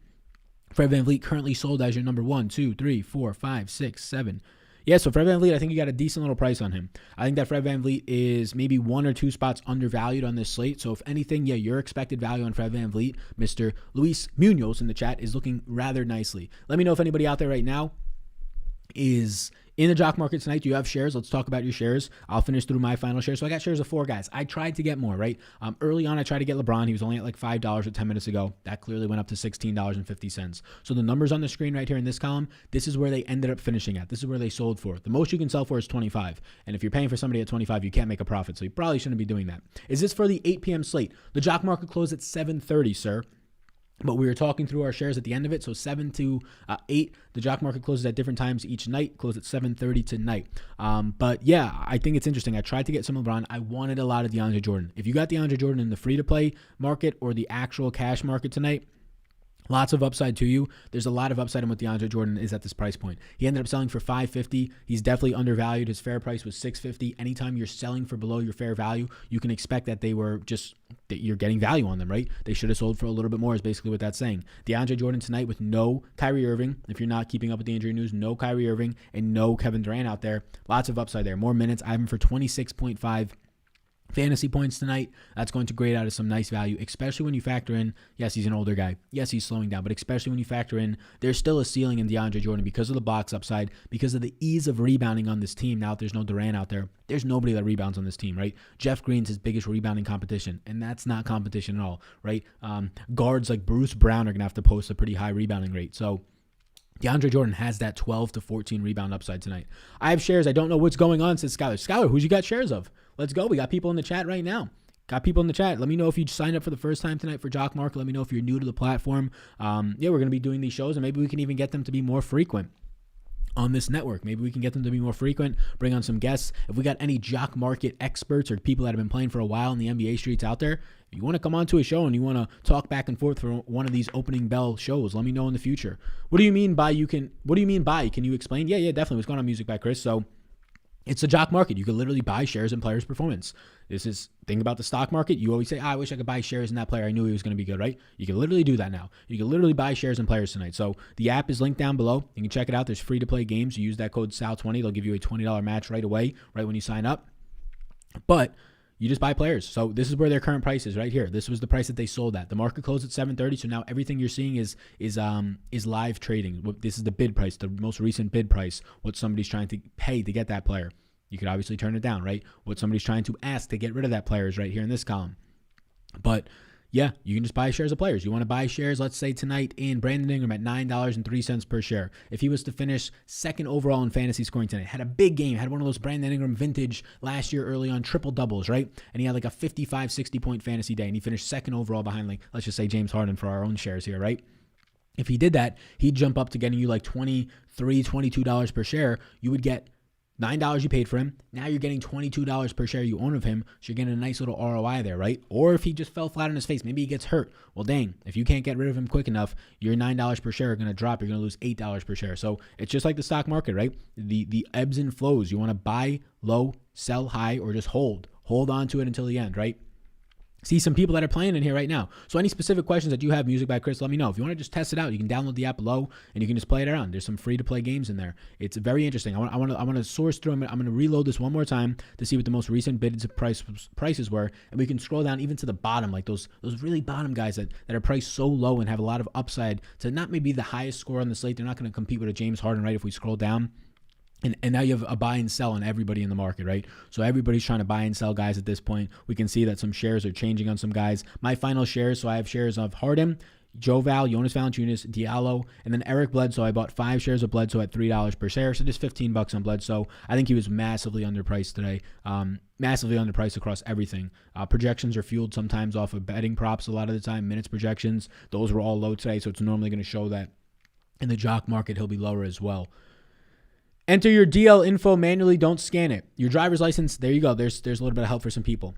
Fred Van Vleet currently sold as your number 1, 2, 3, 4, 5, 6, 7. Yeah, so Fred Van Vleet, I think you got a decent little price on him. I think that Fred Van Vleet is maybe 1 or 2 spots undervalued on this slate. So if anything, yeah, your expected value on Fred Van Vleet, Mr. Luis Munoz in the chat, is looking rather nicely. Let me know if anybody out there right now is in the jock market tonight. Do you have shares? Let's talk about your shares. I'll finish through my final shares. So I got shares of 4 guys. I tried to get more, right? Early on, I tried to get LeBron. He was only at like $5 or 10 minutes ago. That clearly went up to $16.50. So the numbers on the screen right here in this column, this is where they ended up finishing at. This is where they sold for. The most you can sell for is 25. And if you're paying for somebody at 25, you can't make a profit. So you probably shouldn't be doing that. Is this for the 8 p.m. slate? The jock market closed at 7:30, sir. But we were talking through our shares at the end of it. So 7 to 8, the jock market closes at different times each night, closed at 7:30 tonight. But yeah, I think it's interesting. I tried to get some LeBron. I wanted a lot of DeAndre Jordan. If you got DeAndre Jordan in the free-to-play market or the actual cash market tonight, lots of upside to you. There's a lot of upside in what DeAndre Jordan is at this price point. He ended up selling for $550. He's definitely undervalued. His fair price was $650. Anytime you're selling for below your fair value, you can expect that that you're getting value on them, right? They should have sold for a little bit more is basically what that's saying. DeAndre Jordan tonight with no Kyrie Irving. If you're not keeping up with the injury news, no Kyrie Irving and no Kevin Durant out there. Lots of upside there. More minutes. I have him for 26.5 fantasy points tonight. That's going to grade out as some nice value, especially when you factor in, yes, he's an older guy. Yes, he's slowing down, but especially when you factor in, there's still a ceiling in DeAndre Jordan because of the box upside, because of the ease of rebounding on this team. Now, if there's no Durant out there, there's nobody that rebounds on this team, right? Jeff Green's his biggest rebounding competition, and that's not competition at all, right? Guards like Bruce Brown are going to have to post a pretty high rebounding rate. So DeAndre Jordan has that 12 to 14 rebound upside tonight. I have shares. I don't know what's going on, says Skylar. Skylar, who's you got shares of? Let's go. We got people in the chat right now. Got people in the chat. Let me know if you signed up for the first time tonight for Jock Market. Let me know if you're new to the platform. Yeah, we're going to be doing these shows, and maybe we can even get them to be more frequent on this network. Maybe we can get them to be more frequent, bring on some guests. If we got any jock market experts or people that have been playing for a while in the NBA streets out there, if you want to come onto a show and you want to talk back and forth for one of these opening bell shows, let me know in the future. What do you mean by Can you explain? Yeah, definitely. What's going on, Music by Chris? So it's a jock market. You can literally buy shares in players' performance. This is thing about the stock market. You always say, I wish I could buy shares in that player. I knew he was going to be good, right? You can literally do that now. You can literally buy shares in players tonight. So the app is linked down below. You can check it out. There's free-to-play games. You use that code SAL20. They'll give you a $20 match right away, right when you sign up. But you just buy players. So this is where their current price is right here. This was the price that they sold at. The market closed at 7:30. So now everything you're seeing is live trading. This is the bid price, the most recent bid price, what somebody's trying to pay to get that player. You could obviously turn it down, right? What somebody's trying to ask to get rid of that player is right here in this column. But yeah, you can just buy shares of players. You want to buy shares, let's say tonight, in Brandon Ingram at $9.03 per share. If he was to finish second overall in fantasy scoring tonight, had a big game, had one of those Brandon Ingram vintage last year early on triple doubles, right? And he had like a 55, 60-point fantasy day, and he finished second overall behind, like, let's just say James Harden for our own shares here, right? If he did that, he'd jump up to getting you like $23, $22 per share. You would get $9 you paid for him. Now you're getting $22 per share you own of him. So you're getting a nice little ROI there, right? Or if he just fell flat on his face, maybe he gets hurt. Well, dang, if you can't get rid of him quick enough, your $9 per share are going to drop. You're going to lose $8 per share. So it's just like the stock market, right? The ebbs and flows. You want to buy low, sell high, or just hold. Hold on to it until the end, right? see some people that are playing in here right now. So any specific questions that you have, Music by Chris, let me know. If you want to just test it out, you can download the app below and you can just play it around. There's some free to play games in there. It's very interesting. I want to source through them. I'm going to reload this one more time to see what the most recent bids prices were, and we can scroll down even to the bottom, like those really bottom guys that are priced so low and have a lot of upside to not maybe the highest score on the slate. They're not going to compete with a James Harden, right? If we scroll down. And now you have a buy and sell on everybody in the market, right? So everybody's trying to buy and sell guys at this point. We can see that some shares are changing on some guys. My final shares, so I have shares of Harden, Joe Val, Jonas Valanciunas, Diallo, and then Eric Bledsoe. I bought 5 shares of Bledsoe at $3 per share, so just $15 on Bledsoe. I think he was massively underpriced today, massively underpriced across everything. Projections are fueled sometimes off of betting props a lot of the time, minutes projections. Those were all low today, so it's normally going to show that in the jock market he'll be lower as well. Enter your DL info manually. Don't scan it. Your driver's license. There you go. There's a little bit of help for some people.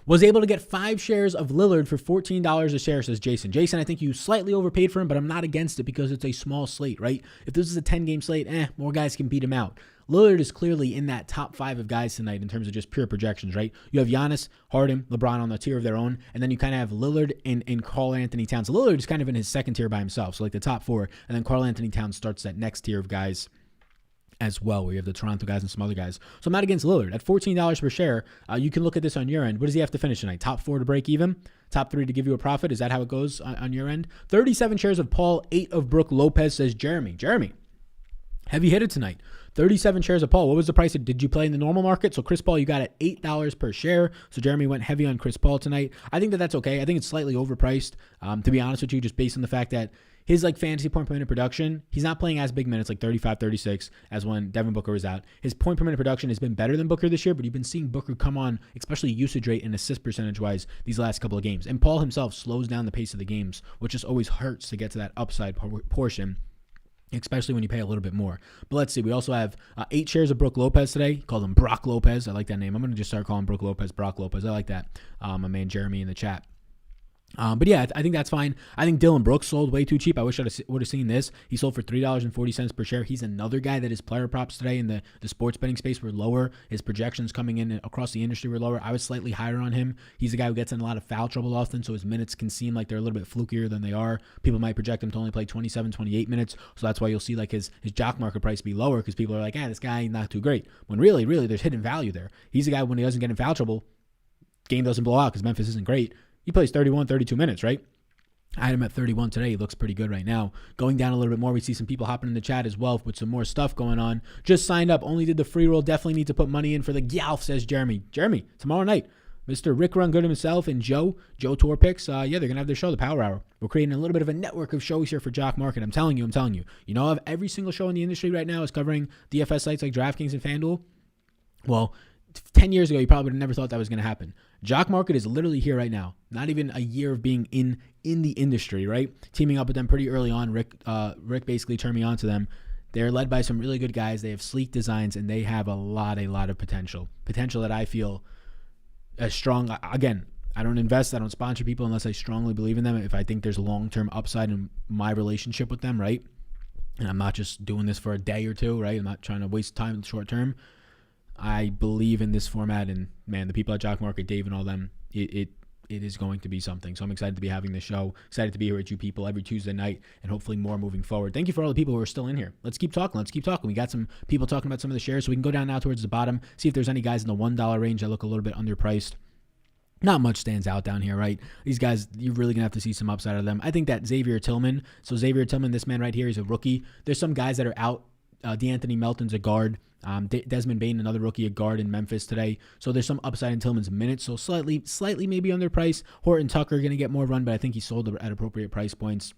Was able to get 5 shares of Lillard for $14 a share, says Jason. Jason, I think you slightly overpaid for him, but I'm not against it because it's a small slate, right? If this is a 10-game slate, more guys can beat him out. Lillard is clearly in that top 5 of guys tonight in terms of just pure projections, right? You have Giannis, Harden, LeBron on the tier of their own, and then you kind of have Lillard and Karl Anthony Towns. Lillard is kind of in his second tier by himself, so like the top 4, and then Karl Anthony Towns starts that next tier of guys as well, where you have the Toronto guys and some other guys. So I'm not against Lillard. At $14 per share, you can look at this on your end. What does he have to finish tonight? Top 4 to break even? Top 3 to give you a profit? Is that how it goes on your end? 37 shares of Paul, 8 of Brook Lopez, says Jeremy. Jeremy, heavy hitter tonight. 37 shares of Paul. What was the price? Did you play in the normal market? So Chris Paul, you got at $8 per share. So Jeremy went heavy on Chris Paul tonight. I think that's okay. I think it's slightly overpriced, to be honest with you, just based on the fact that his fantasy point per minute production, he's not playing as big minutes, like 35, 36, as when Devin Booker was out. His point per minute production has been better than Booker this year, but you've been seeing Booker come on, especially usage rate and assist percentage-wise, these last couple of games. And Paul himself slows down the pace of the games, which just always hurts to get to that upside portion, especially when you pay a little bit more. But let's see. We also have 8 shares of Brook Lopez today. Called him Brock Lopez. I like that name. I'm going to just start calling Brook Lopez Brock Lopez. I like that. My man Jeremy in the chat. But yeah, I think that's fine. I think Dylan Brooks sold way too cheap. I wish I would have seen this. He sold for $3.40 per share. He's another guy that his player props today in the sports betting space were lower. His projections coming in across the industry were lower. I was slightly higher on him. He's a guy who gets in a lot of foul trouble often, so his minutes can seem like they're a little bit flukier than they are. People might project him to only play 27, 28 minutes, so that's why you'll see his jock market price be lower because people are like, this guy not too great. When really, there's hidden value there. He's a guy when he doesn't get in foul trouble, game doesn't blow out because Memphis isn't great. He plays 31, 32 minutes, right? I had him at 31 today. He looks pretty good right now. Going down a little bit more, we see some people hopping in the chat as well with some more stuff going on. Just signed up. Only did the free roll. Definitely need to put money in for the Gyalf, says Jeremy. Jeremy, tomorrow night, Mr. Rick Run Good himself and Joe Tour Picks. They're going to have their show, The Power Hour. We're creating a little bit of a network of shows here for Jock Market. I'm telling you. You know, every single show in the industry right now is covering DFS sites like DraftKings and FanDuel. Well, 10 years ago, you probably would have never thought that was going to happen. Jock Market is literally here right now. Not even a year of being in the industry, right? Teaming up with them pretty early on. Rick basically turned me on to them. They're led by some really good guys. They have sleek designs, and they have a lot of potential. Potential that I feel as strong. Again, I don't invest. I don't sponsor people unless I strongly believe in them. If I think there's a long-term upside in my relationship with them, right? And I'm not just doing this for a day or two, right? I'm not trying to waste time in the short term. I believe in this format, and man, the people at Jock Market, Dave and all them, it is going to be something. So I'm excited to be having this show, excited to be here with you people every Tuesday night, and hopefully more moving forward. Thank you for all the people who are still in here. Let's keep talking. We got some people talking about some of the shares, so we can go down now towards the bottom, see if there's any guys in the $1 range that look a little bit underpriced. Not much stands out down here, right? These guys, you're really going to have to see some upside out of them. I think that Xavier Tillman, this man right here, he's a rookie. There's some guys that are out. D'Anthony Melton's a guard. Desmond Bane, another rookie, a guard in Memphis today. So there's some upside in Tillman's minutes. So slightly maybe underpriced. Horton Tucker going to get more run, but I think he sold at appropriate price points.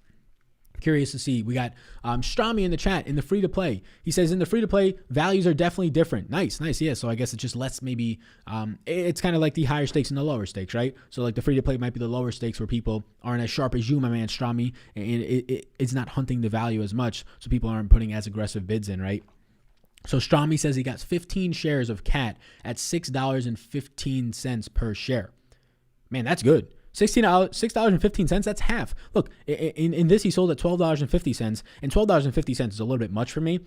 Curious to see. We got Strami in the chat in the free-to-play. He says in the free-to-play, values are definitely different. Nice. Yeah, so I guess it's just less maybe, it's kind of like the higher stakes and the lower stakes, right? So like the free-to-play might be the lower stakes where people aren't as sharp as you, my man Strami, and it's not hunting the value as much, so people aren't putting as aggressive bids in, right? So Strami says he got 15 shares of CAT at $6.15 per share. Man, that's good. $6.15, that's half. Look, in this, he sold at $12.50, and $12.50 is a little bit much for me.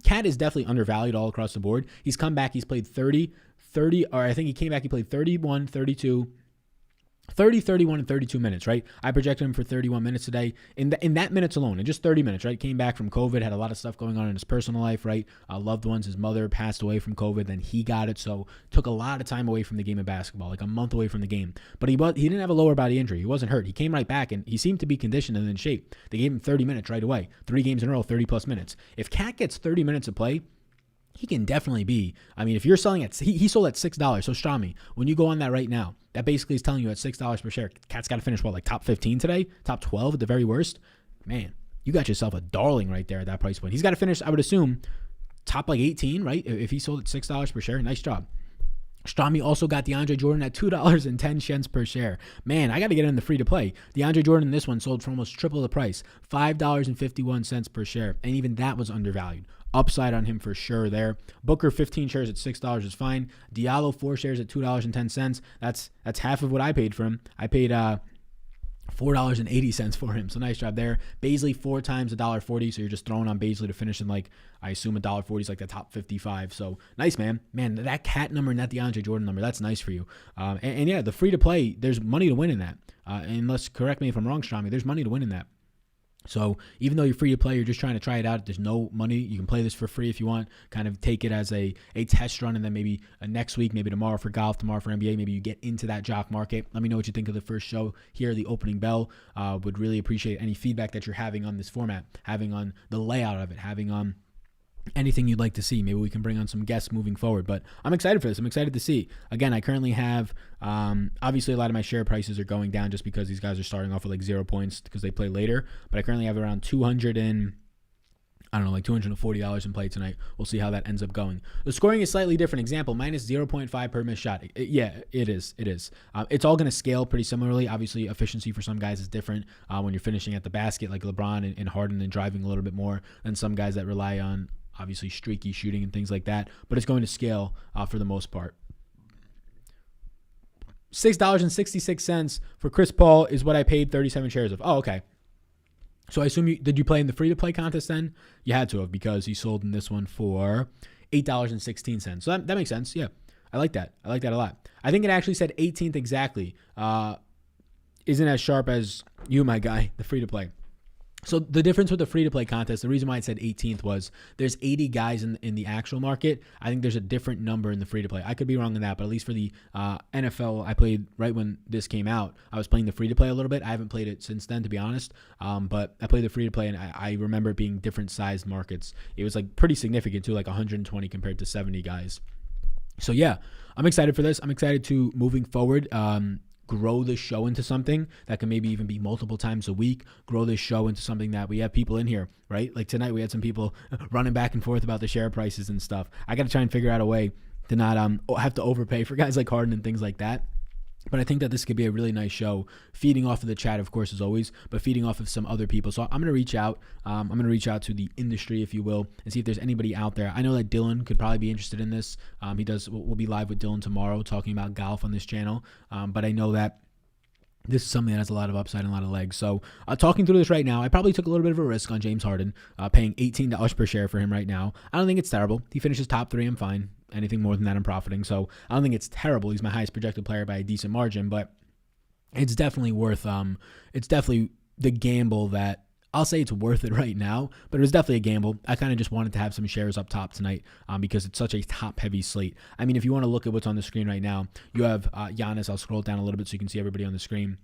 CAT is definitely undervalued all across the board. He's come back, he's played 30, or I think he came back, he played 31, 32, 30, 31, and 32 minutes, right? I projected him for 31 minutes today. In that minutes alone, in just 30 minutes, right? Came back from COVID, had a lot of stuff going on in his personal life, right? Loved ones, his mother passed away from COVID, then he got it, so took a lot of time away from the game of basketball, like a month away from the game. But he didn't have a lower body injury. He wasn't hurt. He came right back, and he seemed to be conditioned and in shape. They gave him 30 minutes right away. 3 games in a row, 30-plus minutes. If Cat gets 30 minutes of play, he can definitely be. I mean, if you're selling at, he sold at $6. So Strami, when you go on that right now, that basically is telling you at $6 per share, Cat's got to finish like top 15 today, top 12 at the very worst. Man, you got yourself a darling right there at that price point. He's got to finish, I would assume, top like 18, right? If he sold at $6 per share, nice job. Strami also got DeAndre Jordan at $2.10 per share. Man, I got to get in the free to play. DeAndre Jordan, this one sold for almost triple the price, $5.51 per share. And even that was undervalued. Upside on him for sure there. Booker, 15 shares at $6 is fine. Diallo, 4 shares at $2.10. That's half of what I paid for him. I paid $4.80 for him. So nice job there. Baisley, 4 times $1.40. So you're just throwing on Baisley to finish in like, I assume $1.40 is like the top 55. So nice, man. Man, that Cat number and that DeAndre Jordan number, that's nice for you. And yeah, the free to play, there's money to win in that. And let's correct me if I'm wrong, Strami. There's money to win in that. So even though you're free to play, you're just trying to try it out. There's no money. You can play this for free if you want. Kind of take it as a test run, and then maybe next week, maybe tomorrow for golf, tomorrow for NBA, maybe you get into that jock market. Let me know what you think of the first show here, the opening bell. Would really appreciate any feedback that you're having on this format, having on the layout of it, having on anything you'd like to see. Maybe we can bring on some guests moving forward, but I'm excited for this. I'm excited to see. Again, I currently have, obviously a lot of my share prices are going down just because these guys are starting off with like 0 points because they play later, but I currently have around $240 in play tonight. We'll see how that ends up going. The scoring is slightly different. Example, minus 0.5 per missed shot. Yeah, it is. It's all going to scale pretty similarly. Obviously, efficiency for some guys is different when you're finishing at the basket, like LeBron and Harden, and driving a little bit more than some guys that rely on obviously streaky shooting and things like that, but it's going to scale for the most part. $6.66 for Chris Paul is what I paid 37 shares of. Oh, okay. So I assume did you play in the free-to-play contest then? You had to have, because he sold in this one for $8.16. So that makes sense. Yeah, I like that. I like that a lot. I think it actually said 18th exactly. Isn't as sharp as you, my guy, the free-to-play. So the difference with the free-to-play contest, the reason why it said 18th was there's 80 guys in the actual market. I think there's a different number in the free-to-play. I could be wrong on that, but at least for the NFL, I played right when this came out. I was playing the free-to-play a little bit. I haven't played it since then, to be honest, but I played the free-to-play, and I remember it being different sized markets. It was like pretty significant too, like 120 compared to 70 guys. So yeah, I'm excited for this. I'm excited to, moving forward, grow this show into something that can maybe even be multiple times a week, grow this show into something that we have people in here, right? Like tonight we had some people running back and forth about the share prices and stuff. I got to try and figure out a way to not have to overpay for guys like Harden and things like that. But I think that this could be a really nice show, feeding off of the chat, of course, as always, but feeding off of some other people. So I'm going to reach out. I'm going to reach out to the industry, if you will, and see if there's anybody out there. I know that Dylan could probably be interested in this. We'll be live with Dylan tomorrow talking about golf on this channel. But I know that this is something that has a lot of upside and a lot of legs. So talking through this right now, I probably took a little bit of a risk on James Harden, paying $18 per share for him right now. I don't think it's terrible. He finishes top 3, I'm fine. Anything more than that, I'm profiting. So I don't think it's terrible. He's my highest projected player by a decent margin, but it's definitely worth, it's definitely the gamble that I'll say it's worth it right now, but it was definitely a gamble. I kind of just wanted to have some shares up top tonight because it's such a top-heavy slate. I mean, if you want to look at what's on the screen right now, you have Giannis. I'll scroll down a little bit so you can see everybody on the screen.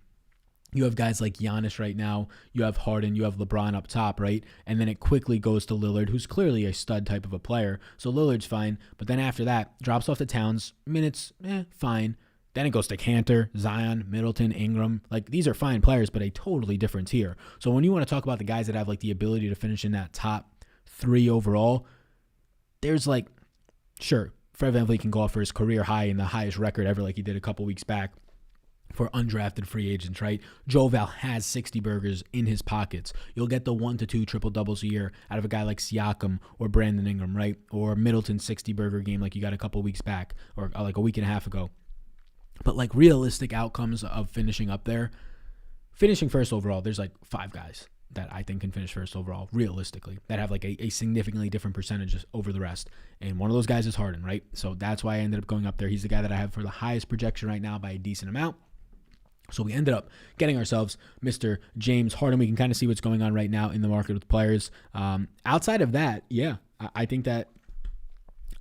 You have guys like Giannis right now. You have Harden. You have LeBron up top, right? And then it quickly goes to Lillard, who's clearly a stud type of a player. So Lillard's fine. But then after that, drops off to Towns. Minutes, fine. Then it goes to Cantor, Zion, Middleton, Ingram. Like, these are fine players, but a totally different tier. So when you want to talk about the guys that have, like, the ability to finish in that top 3 overall, there's, like, sure, Fred VanVleet can go off for his career high and the highest record ever like he did a couple weeks back for undrafted free agents, right? Joe Val has 60 burgers in his pockets. You'll get the 1 to 2 triple doubles a year out of a guy like Siakam or Brandon Ingram, right? Or Middleton 60 burger game like you got a couple weeks back or like a week and a half ago. But like realistic outcomes of finishing up there, finishing first overall, there's like 5 guys that I think can finish first overall, realistically, that have like a significantly different percentage over the rest. And one of those guys is Harden, right? So that's why I ended up going up there. He's the guy that I have for the highest projection right now by a decent amount. So we ended up getting ourselves Mr. James Harden. We can kind of see what's going on right now in the market with players. Outside of that, yeah, I think that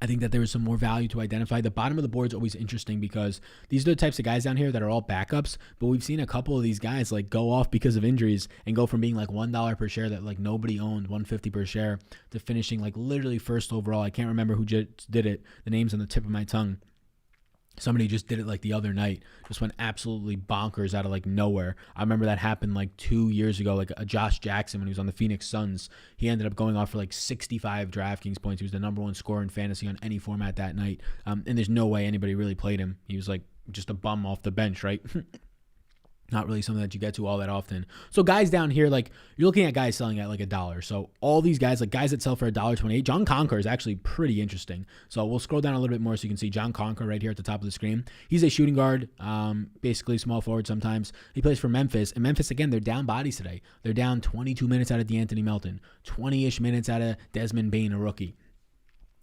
there is some more value to identify. The bottom of the board is always interesting because these are the types of guys down here that are all backups, but we've seen a couple of these guys like go off because of injuries and go from being like $1 per share that like nobody owned, $1.50 per share, to finishing like literally first overall. I can't remember who just did it. The name's on the tip of my tongue. Somebody just did it like the other night, just went absolutely bonkers out of like nowhere. I remember that happened like 2 years ago, like a Josh Jackson when he was on the Phoenix Suns. He ended up going off for like 65 DraftKings points. He was the number one scorer in fantasy on any format that night. And there's no way anybody really played him. He was like just a bum off the bench, right? Not really something that you get to all that often. So guys down here, like you're looking at guys selling at like $1. So all these guys, like guys that sell for $1.28, John Conker is actually pretty interesting. So we'll scroll down a little bit more so you can see John Conker right here at the top of the screen. He's a shooting guard, basically small forward sometimes. He plays for Memphis. And Memphis, again, they're down bodies today. They're down 22 minutes out of DeAnthony Melton, 20-ish minutes out of Desmond Bane, a rookie.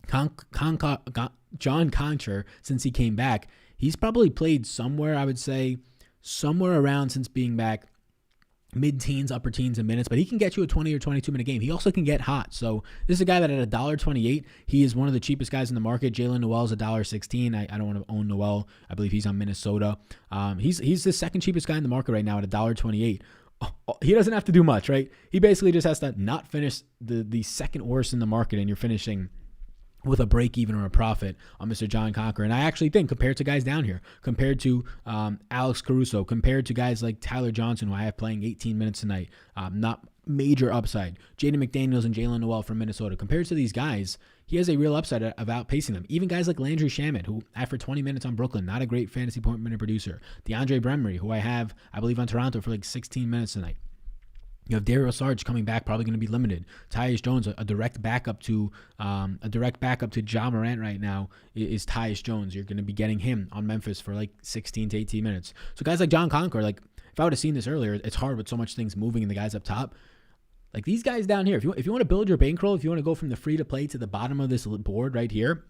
John Conker, since he came back, he's probably played somewhere, I would say, somewhere around since being back mid-teens, upper teens in minutes, but he can get you a 20 or 22-minute game. He also can get hot. So this is a guy that at $1.28, he is one of the cheapest guys in the market. Jalen Noel is $1.16. I don't want to own Noel. I believe he's on Minnesota. He's the second cheapest guy in the market right now at $1.28. He doesn't have to do much, right? He basically just has to not finish the second worst in the market, and you're finishing with a break even or a profit on Mr. John Conker. And I actually think compared to guys down here, compared to Alex Caruso, compared to guys like Tyler Johnson, who I have playing 18 minutes tonight, not major upside, Jaden McDaniels and Jalen Noel from Minnesota, compared to these guys, he has a real upside of outpacing them. Even guys like Landry Shamet, who after 20 minutes on Brooklyn, not a great fantasy point minute producer. DeAndre Bremery, who I have, I believe, on Toronto for like 16 minutes tonight. You have Dario Saric coming back, probably going to be limited. Tyus Jones, a direct backup to Ja Morant right now is Tyus Jones. You're going to be getting him on Memphis for like 16 to 18 minutes. So guys like John Conker, like if I would have seen this earlier, it's hard with so much things moving and the guys up top. Like these guys down here, if you want to build your bankroll, if you want to go from the free to play to the bottom of this board right here,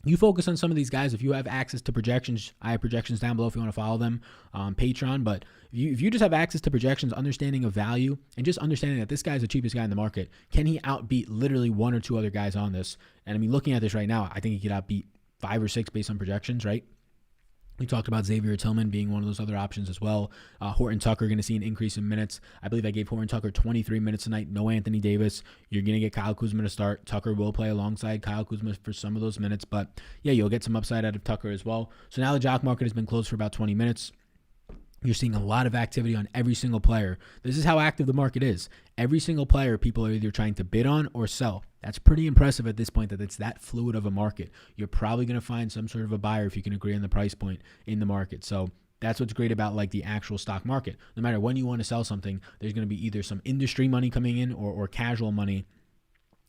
you focus on some of these guys. If you have access to projections, I have projections down below if you want to follow them on Patreon. But if you just have access to projections, understanding of value, and just understanding that this guy's the cheapest guy in the market, can he outbeat literally one or two other guys on this? And I mean, looking at this right now, I think he could outbeat 5 or 6 based on projections, right? We talked about Xavier Tillman being one of those other options as well. Horton Tucker going to see an increase in minutes. I believe I gave Horton Tucker 23 minutes tonight. No Anthony Davis. You're going to get Kyle Kuzma to start. Tucker will play alongside Kyle Kuzma for some of those minutes. But yeah, you'll get some upside out of Tucker as well. So now the jock market has been closed for about 20 minutes. You're seeing a lot of activity on every single player. This is how active the market is. Every single player, people are either trying to bid on or sell. That's pretty impressive at this point that it's that fluid of a market. You're probably going to find some sort of a buyer if you can agree on the price point in the market. So that's what's great about like the actual stock market. No matter when you want to sell something, there's going to be either some industry money coming in or casual money,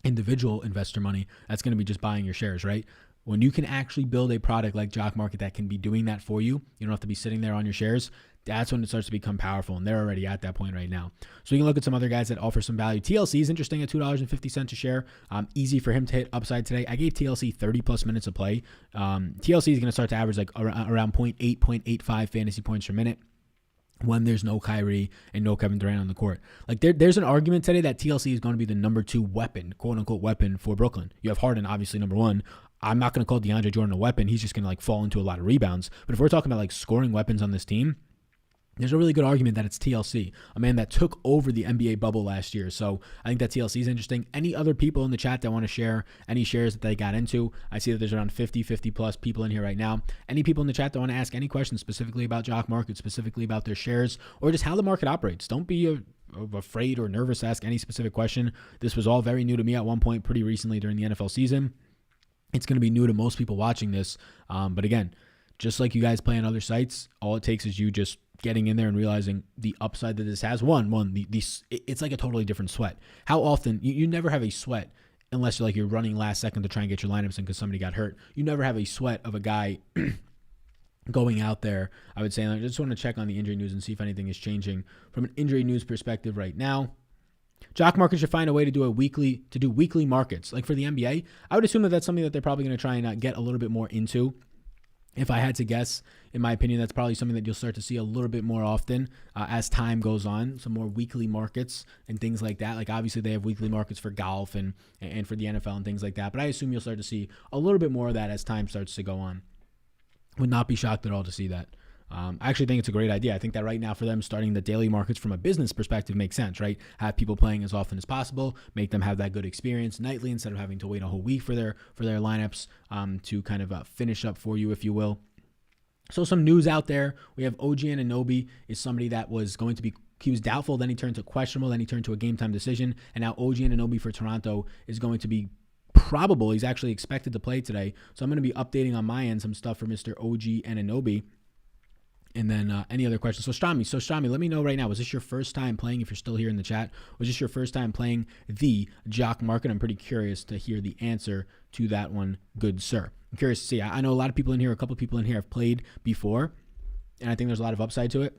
individual investor money that's going to be just buying your shares, right? When you can actually build a product like Jock Market that can be doing that for you, you don't have to be sitting there on your shares. That's when it starts to become powerful, and they're already at that point right now. So you can look at some other guys that offer some value. TLC is interesting at $2.50 a share. Easy for him to hit upside today. I gave TLC 30-plus minutes of play. TLC is going to start to average like around 0.8, 0.85 fantasy points per minute when there's no Kyrie and no Kevin Durant on the court. Like there's an argument today that TLC is going to be the number 2 weapon, quote-unquote weapon for Brooklyn. You have Harden, obviously, number 1. I'm not going to call DeAndre Jordan a weapon. He's just going to like fall into a lot of rebounds. But if we're talking about like scoring weapons on this team, there's a really good argument that it's TLC, a man that took over the NBA bubble last year. So I think that TLC is interesting. Any other people in the chat that want to share any shares that they got into? I see that there's around 50 plus people in here right now. Any people in the chat that want to ask any questions specifically about Jock Market, specifically about their shares, or just how the market operates? Don't be afraid or nervous to ask any specific question. This was all very new to me at one point pretty recently during the NFL season. It's going to be new to most people watching this. But again, just like you guys play on other sites, all it takes is you just getting in there and realizing the upside that this has. It's like a totally different sweat. How often, you never have a sweat unless you're running last second to try and get your lineups in because somebody got hurt. You never have a sweat of a guy going out there. I would say, I just want to check on the injury news and see if anything is changing from an injury news perspective right now. Jock Market should find a way to do weekly markets. Like for the NBA, I would assume that that's something that they're probably going to try and get a little bit more into. If I had to guess, in my opinion, that's probably something that you'll start to see a little bit more often as time goes on. Some more weekly markets and things like that. Like obviously they have weekly markets for golf and for the NFL and things like that. But I assume you'll start to see a little bit more of that as time starts to go on. Would not be shocked at all to see that. I actually think it's a great idea. I think that right now for them, starting the daily markets from a business perspective makes sense, right? Have people playing as often as possible, make them have that good experience nightly instead of having to wait a whole week for their lineups to kind of finish up for you, if you will. So some news out there. We have OG Anunoby is somebody that was going to be, he was doubtful, then he turned to questionable, then he turned to a game time decision, and now OG Anunoby for Toronto is going to be probable. He's actually expected to play today. So I'm going to be updating on my end some stuff for Mr. OG Anunoby. And then any other questions? So Strami, let me know right now. Was this your first time playing? If you're still here in the chat, was this your first time playing the Jock Market? I'm pretty curious to hear the answer to that one, good sir. I'm curious to see. I know a lot of people in here, a couple of people in here have played before, and I think there's a lot of upside to it.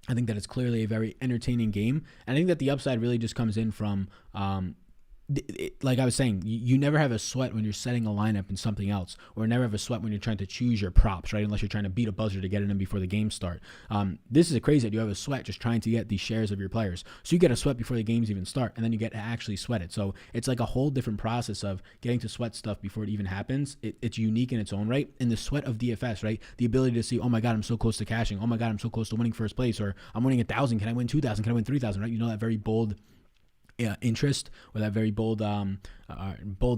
I think that it's clearly a very entertaining game. And I think that the upside really just comes in from like I was saying, you never have a sweat when you're setting a lineup in something else, or never have a sweat when you're trying to choose your props, right? Unless you're trying to beat a buzzer to get it in before the game start. This is crazy that you have a sweat just trying to get the shares of your players. So you get a sweat before the games even start, and then you get to actually sweat it. So it's like a whole different process of getting to sweat stuff before it even happens. It's unique in its own right. And the sweat of DFS, right? The ability to see, oh my God, I'm so close to cashing. Oh my God, I'm so close to winning first place, or I'm winning 1,000. Can I win 2,000? Can I win 3,000? Right? You know, that very bold interest, or that very bold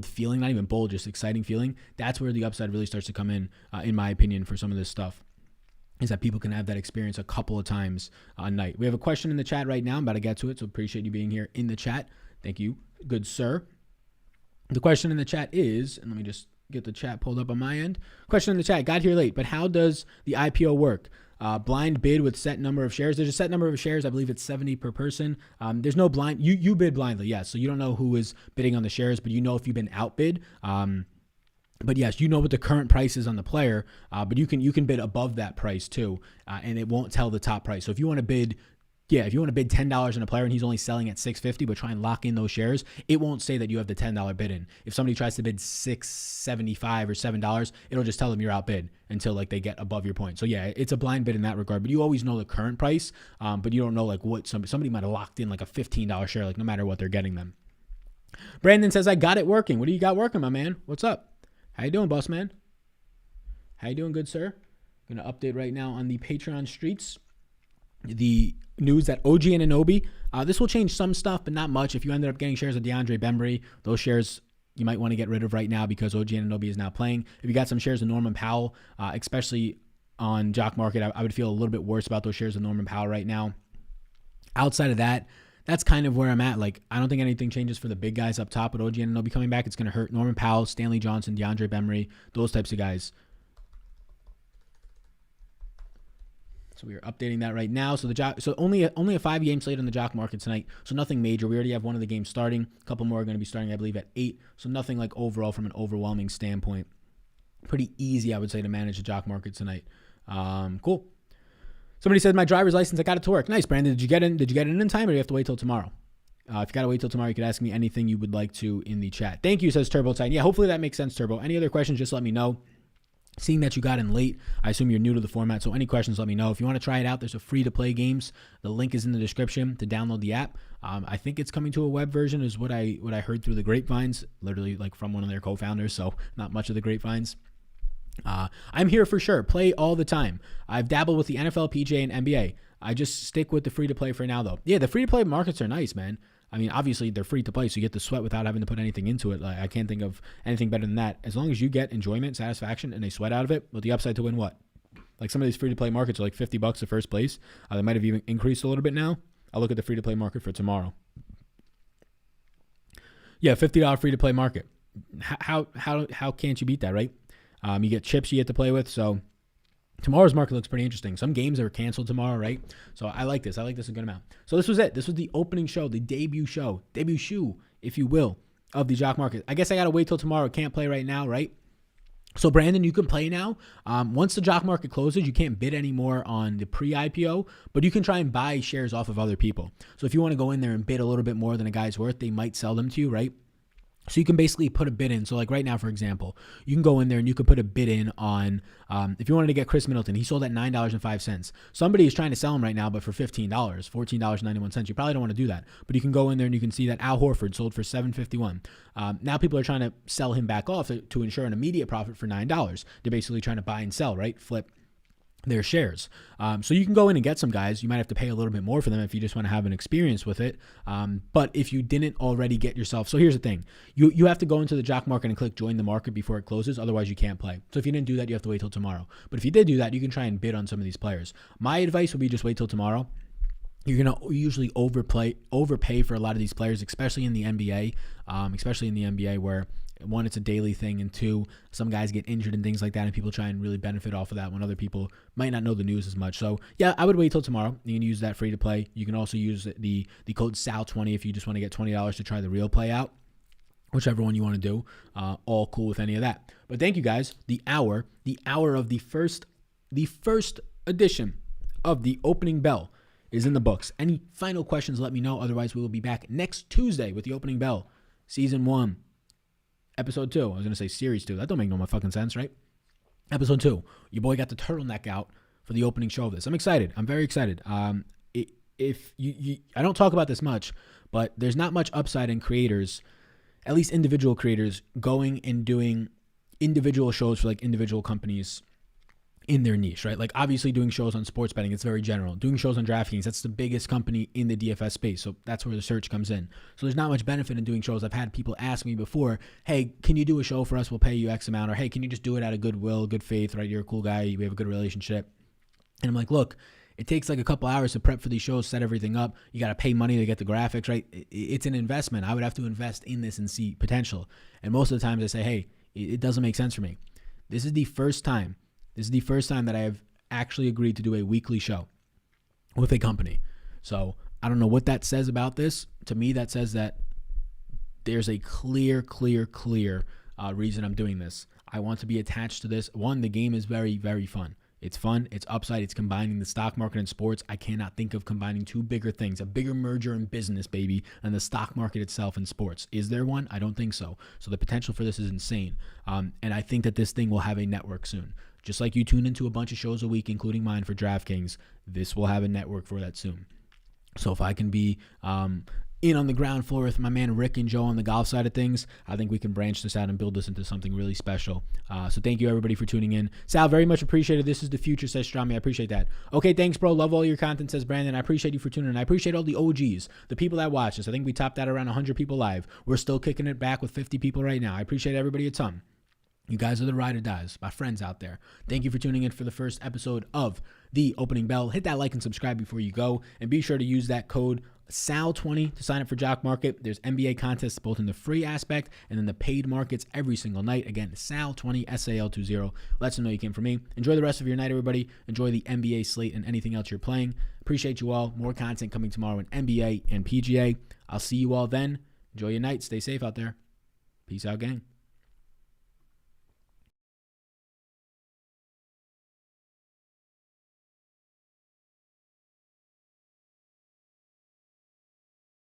feeling, not even bold, just exciting feeling. That's where the upside really starts to come in my opinion, for some of this stuff, is that people can have that experience a couple of times a night. We have a question in the chat right now. I'm about to get to it, so appreciate you being here in the chat. Thank you, good sir. The question in the chat is, and let me just get the chat pulled up on my end. Question in the chat, got here late, but how does the IPO work? Blind bid with set number of shares. There's a set number of shares. I believe it's 70 per person. There's no blind. You bid blindly, yes. So you don't know who is bidding on the shares, but you know if you've been outbid. But yes, you know what the current price is on the player. But you can bid above that price too, and it won't tell the top price. So if you want to bid. Yeah, if you want to bid $10 on a player and he's only selling at $6.50, but try and lock in those shares, it won't say that you have the $10 bid in. If somebody tries to bid $6.75 or $7, it'll just tell them you're outbid until like they get above your point. So yeah, it's a blind bid in that regard, but you always know the current price, but you don't know like what somebody might have locked in like a $15 share, like no matter what they're getting them. Brandon says, I got it working. What do you got working, my man? What's up? How you doing, boss man? How you doing, good sir? I'm going to update right now on the Patreon streets. The news that OG Anunoby, this will change some stuff, but not much. If you ended up getting shares of DeAndre Bembry, those shares you might want to get rid of right now because OG Anunoby is now playing. If you got some shares of Norman Powell, especially on Jock Market, I would feel a little bit worse about those shares of Norman Powell right now. Outside of that, that's kind of where I'm at. Like, I don't think anything changes for the big guys up top with OG Anunoby coming back. It's going to hurt Norman Powell, Stanley Johnson, DeAndre Bembry, those types of guys. So we are updating that right now. So only a 5-game slate on the Jock Market tonight. So nothing major. We already have one of the games starting. A couple more are going to be starting, I believe, at 8. So nothing like overall from an overwhelming standpoint. Pretty easy, I would say, to manage the Jock Market tonight. Cool. Somebody said my driver's license, I got it to work. Nice, Brandon. Did you get it in time, or do you have to wait till tomorrow? If you got to wait till tomorrow, you could ask me anything you would like to in the chat. Thank you, says Turbo Titan. Yeah, hopefully that makes sense, Turbo. Any other questions, just let me know. Seeing that you got in late, I assume you're new to the format, so any questions, let me know. If you want to try it out, there's a free-to-play games. The link is in the description to download the app. I think it's coming to a web version is what I heard through the grapevines, literally like from one of their co-founders, so not much of the grapevines. I'm here for sure. Play all the time. I've dabbled with the NFL, PJ, and NBA. I just stick with the free-to-play for now, though. Yeah, the free-to-play markets are nice, man. I mean, obviously, they're free to play, so you get to sweat without having to put anything into it. Like, I can't think of anything better than that. As long as you get enjoyment, satisfaction, and a sweat out of it, with the upside to win what? Like, some of these free-to-play markets are like $50 to first place. They might have even increased a little bit now. I'll look at the free-to-play market for tomorrow. Yeah, $50 free-to-play market. How can't you beat that, right? You get chips you get to play with, so tomorrow's market looks pretty interesting. Some games are canceled tomorrow, right? So I like this. I like this a good amount. So this was it. This was the opening show, the debut shoe, if you will, of the Jock Market. I guess I got to wait till tomorrow. Can't play right now, right? So Brandon, you can play now. Once the Jock Market closes, you can't bid anymore on the pre-IPO, but you can try and buy shares off of other people. So if you want to go in there and bid a little bit more than a guy's worth, they might sell them to you, right? So you can basically put a bid in. So like right now, for example, you can go in there and you can put a bid in on, if you wanted to get Chris Middleton, he sold at $9.05. Somebody is trying to sell him right now, but for $15, $14.91. You probably don't want to do that, but you can go in there and you can see that Al Horford sold for $7.51. Now people are trying to sell him back off to ensure an immediate profit for $9. They're basically trying to buy and sell, right? Flip their shares. So you can go in and get some guys. You might have to pay a little bit more for them if you just want to have an experience with it. But if you didn't already get yourself, so here's the thing, you have to go into the jock market and click join the market before it closes. Otherwise you can't play. So if you didn't do that, you have to wait till tomorrow. But if you did do that, you can try and bid on some of these players. My advice would be just wait till tomorrow. You're going to usually overpay for a lot of these players, especially in the NBA, where one, it's a daily thing, and two, some guys get injured and things like that, and people try and really benefit off of that when other people might not know the news as much. So yeah, I would wait till tomorrow. You can use that free to play. You can also use the code SAL20 if you just want to get $20 to try the real play out, whichever one you want to do. All cool with any of that. But thank you guys. The hour of the first edition of the opening bell is in the books. Any final questions, let me know. Otherwise, we will be back next Tuesday with the opening bell, season 1. Episode 2. I was going to say series 2. That don't make no fucking sense, right? Episode 2. Your boy got the turtleneck out for the opening show of this. I'm excited. I'm very excited. I don't talk about this much, but there's not much upside in creators, at least individual creators, going and doing individual shows for like individual companies in their niche, right? Like obviously doing shows on sports betting, it's very general. Doing shows on DraftKings, that's the biggest company in the DFS space. So that's where the search comes in. So there's not much benefit in doing shows. I've had people ask me before, hey, can you do a show for us? We'll pay you X amount. Or hey, can you just do it out of goodwill, good faith, right? You're a cool guy. We have a good relationship. And I'm like, look, it takes like a couple hours to prep for these shows, set everything up. You got to pay money to get the graphics, right? It's an investment. I would have to invest in this and see potential. And most of the times I say, hey, it doesn't make sense for me. This is the first time that I have actually agreed to do a weekly show with a company. So I don't know what that says about this. To me, that says that there's a clear reason I'm doing this. I want to be attached to this. One, the game is very, very fun. It's fun. It's upside. It's combining the stock market and sports. I cannot think of combining two bigger things, a bigger merger in business, baby, and the stock market itself and sports. Is there one? I don't think so. So the potential for this is insane. And I think that this thing will have a network soon. Just like you tune into a bunch of shows a week, including mine for DraftKings, this will have a network for that soon. So if I can be in on the ground floor with my man Rick and Joe on the golf side of things, I think we can branch this out and build this into something really special. So thank you, everybody, for tuning in. Sal, very much appreciated. This is the future, says Strami. I appreciate that. Okay, thanks, bro. Love all your content, says Brandon. I appreciate you for tuning in. I appreciate all the OGs, the people that watch us. I think we topped out around 100 people live. We're still kicking it back with 50 people right now. I appreciate everybody a ton. You guys are the ride or dies, my friends out there. Thank you for tuning in for the first episode of The Opening Bell. Hit that like and subscribe before you go, and be sure to use that code SAL20 to sign up for Jock Market. There's NBA contests both in the free aspect and in the paid markets every single night. Again, SAL20, SAL20. Let them know you came from me. Enjoy the rest of your night, everybody. Enjoy the NBA slate and anything else you're playing. Appreciate you all. More content coming tomorrow in NBA and PGA. I'll see you all then. Enjoy your night. Stay safe out there. Peace out, gang.